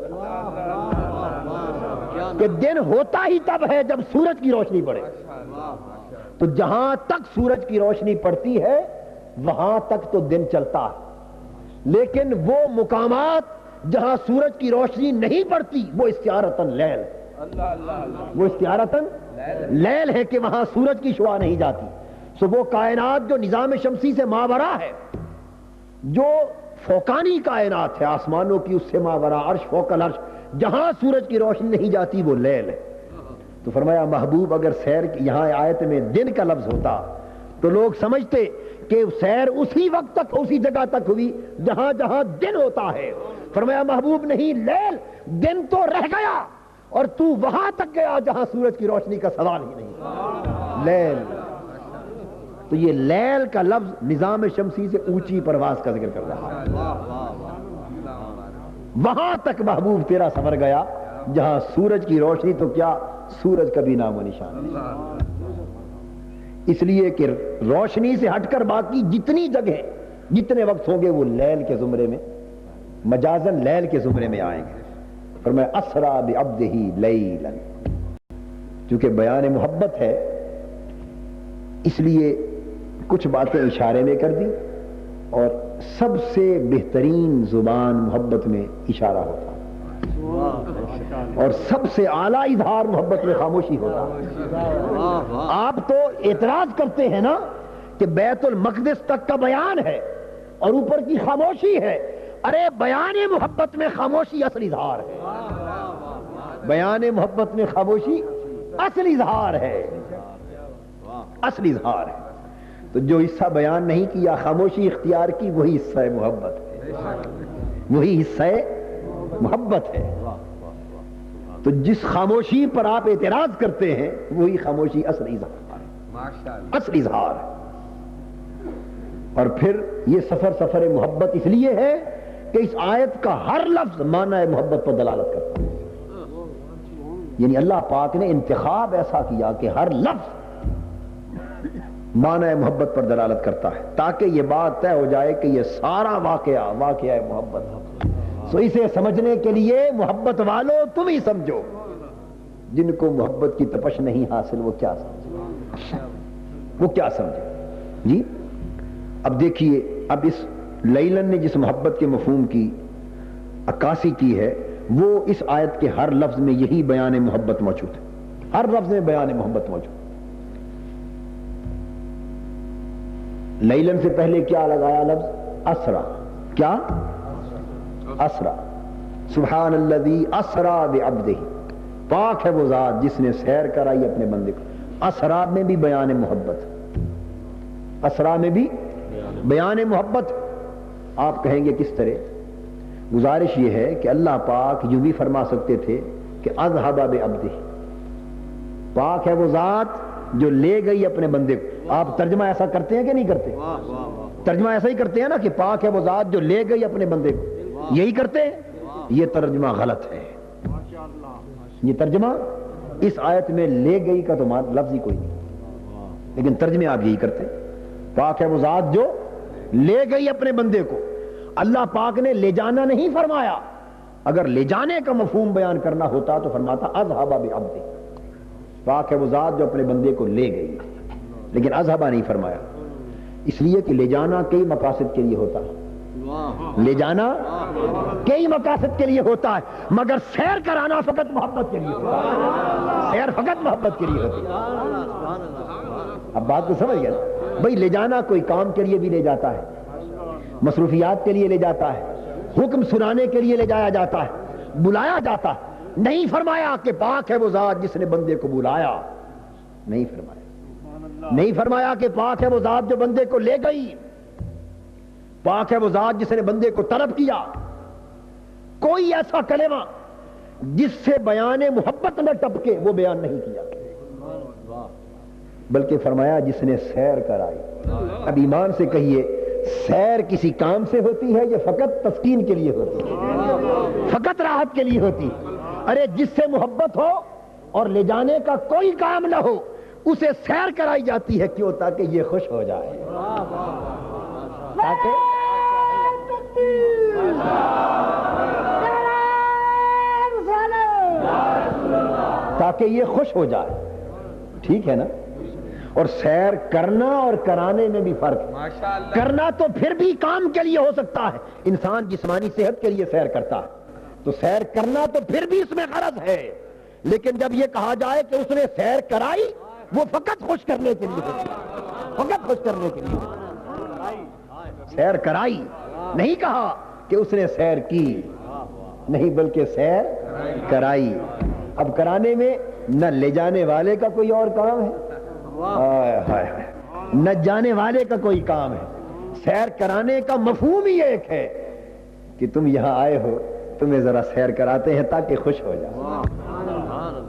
کہ دن ہوتا ہی تب ہے جب سورج کی روشنی پڑے. تو جہاں تک سورج کی روشنی پڑتی ہے وہاں تک تو دن چلتا ہے، لیکن وہ مقامات جہاں سورج کی روشنی نہیں پڑتی وہ استعارتاً لیل، وہ استعارتاً لیل ہے کہ وہاں سورج کی شعاع نہیں جاتی. سو وہ کائنات جو نظام شمسی سے ماورا ہے، جو فوقانی کائنات ہے آسمانوں کی اس سے ماورا، عرش فوق العرش، جہاں سورج کی روشنی نہیں جاتی وہ لیل ہے. تو فرمایا محبوب اگر سیر یہاں آیت میں دن کا لفظ ہوتا تو لوگ سمجھتے کہ سیر اسی وقت تک اسی جگہ تک ہوئی جہاں جہاں دن ہوتا ہے. فرمایا محبوب نہیں، لیل، دن تو رہ گیا اور تو وہاں تک گیا جہاں سورج کی روشنی کا سوال ہی نہیں. لیل. تو یہ لیل کا لفظ نظام شمسی سے اونچی پرواز کا ذکر کر رہا ہے. وہاں تک محبوب تیرا سفر گیا جہاں سورج کی روشنی تو کیا، سورج کا بھی نام و نشان نہیں. اس لیے کہ روشنی سے ہٹ کر باقی جتنی جگہیں جتنے وقت ہوں گے وہ لیل کے زمرے میں، مجازن لیل کے زمرے میں آئیں گے. فرمایا اسرا بعبدہ لیلا، چونکہ بیان محبت ہے اس لیے کچھ باتیں اشارے میں کر دی، اور سب سے بہترین زبان محبت میں اشارہ ہوتا اور سب سے اعلیٰ اظہار محبت میں خاموشی ہوتا. آپ تو اعتراض کرتے ہیں نا کہ بیت المقدس تک کا بیان ہے اور اوپر کی خاموشی ہے. ارے بیان محبت میں خاموشی اصل اظہار ہے، بیان محبت میں خاموشی اصل اظہار ہے، اصل اظہار ہے. تو جو حصہ بیان نہیں کیا، خاموشی اختیار کی، وہی حصہ محبت ہے، وہی حصہ محبت ہے. تو جس خاموشی پر آپ اعتراض کرتے ہیں وہی خاموشی اصل اظہار ہے، اصل اظہار ہے. اور پھر یہ سفر محبت اس لیے ہے کہ اس آیت کا ہر لفظ معنی محبت پر دلالت کرتا ہے. یعنی اللہ پاک نے انتخاب ایسا کیا کہ ہر لفظ معنی محبت پر دلالت کرتا ہے تاکہ یہ بات طے ہو جائے کہ یہ سارا واقعہ محبت ہے. سو اسے سمجھنے کے لیے محبت والوں تم ہی سمجھو، جن کو محبت کی تپش نہیں حاصل وہ کیا سمجھے، وہ کیا سمجھے. جی اب دیکھیے، اب اس لیلن نے جس محبت کے مفہوم کی عکاسی کی ہے وہ اس آیت کے ہر لفظ میں یہی بیان محبت موجود ہے، ہر لفظ میں بیان محبت موجود. لیلن سے پہلے کیا لگایا لفظ؟ اسرا. کیا؟ اسرا. سبحان الذی اسرا بعبدہ، پاک ہے وہ ذات جس نے سیر کرائی اپنے بندے کو. اسرا میں بھی بیان محبت، اسرا میں بھی بیان محبت. آپ کہیں گے کس طرح؟ گزارش یہ ہے کہ اللہ پاک یوں بھی فرما سکتے تھے کہ اذهب بعبدہ، پاک ہے وہ ذات جو لے گئی اپنے بندے کو. آپ ترجمہ ایسا کرتے ہیں کہ نہیں کرتے؟ ترجمہ ایسا ہی کرتے ہیں نا کہ پاک ہے وہ ذات جو لے گئی اپنے بندے کو، یہی کرتے ہیں. یہ ترجمہ غلط ہے. یہ ترجمہ اس آیت میں لے گئی کا تو لفظ ہی کوئی نہیں، لیکن ترجمے آپ یہی کرتے ہیں. پاک ہے وہ ذات جو لے گئی اپنے بندے کو. اللہ پاک نے لے جانا نہیں فرمایا. اگر لے جانے کا مفہوم بیان کرنا ہوتا تو فرماتا اذهب بعبدہ. پاک ہے وہ ذات جو اپنے بندے کو لے گئی، لیکن اذہبا نہیں فرمایا، اس لیے کہ لے جانا کئی مقاصد کے لیے ہوتا ہے، لے جانا کئی مقاصد کے لیے ہوتا ہے، مگر سیر کرانا فقط محبت کے لیے ہوتا ہے، سیر فقط محبت کے لیے ہوتی ہے۔ اب بات کو سمجھ گیا نا بھائی، لے جانا کوئی کام کے لیے بھی لے جاتا ہے، مصروفیات کے لیے لے جاتا ہے، حکم سنانے کے لیے لے جایا جاتا ہے، بلایا جاتا ہے۔ نہیں فرمایا کہ پاک ہے وہ ذات جس نے بندے کو بلایا، نہیں فرمایا، نہیں فرمایا کہ پاک ہے وہ ذات جو بندے کو لے گئی، پاک ہے وہ ذات جس نے بندے کو طلب کیا۔ کوئی ایسا کلمہ جس سے بیان محبت نہ ٹپکے وہ بیان نہیں کیا، بلکہ فرمایا جس نے سیر کرائی۔ اب ایمان سے کہیے، سیر کسی کام سے ہوتی ہے یا فقط تسکین کے لیے ہوتی ہے؟ فقط راحت کے لیے ہوتی ہے۔ ارے جس سے محبت ہو اور لے جانے کا کوئی کام نہ ہو اسے سیر کرائی جاتی ہے، کیوں؟ تاکہ یہ خوش ہو جائے، تاکہ یہ خوش ہو جائے، ٹھیک ہے نا؟ اور سیر کرنا اور کرانے میں بھی فرق ہے۔ کرنا تو پھر بھی کام کے لیے ہو سکتا ہے، انسان جسمانی صحت کے لیے سیر کرتا ہے تو سیر کرنا تو پھر بھی اس میں غرض ہے، لیکن جب یہ کہا جائے کہ اس نے سیر کرائی، وہ فقط خوش کرنے کے لیے ہوتی ہے، فقط خوش کرنے کے لیے ہوتی ہے۔ سیر کرائی نہیں کہا کہ اس نے سیر کی، نہیں بلکہ سیر کرائی۔ اب کرانے میں نہ لے جانے والے کا کوئی اور کام ہے، نہ جانے والے کا کوئی کام ہے۔ سیر کرانے کا مفہوم ہی ایک ہے کہ تم یہاں آئے ہو، تمہیں ذرا سیر کراتے ہیں تاکہ خوش ہو جاؤ۔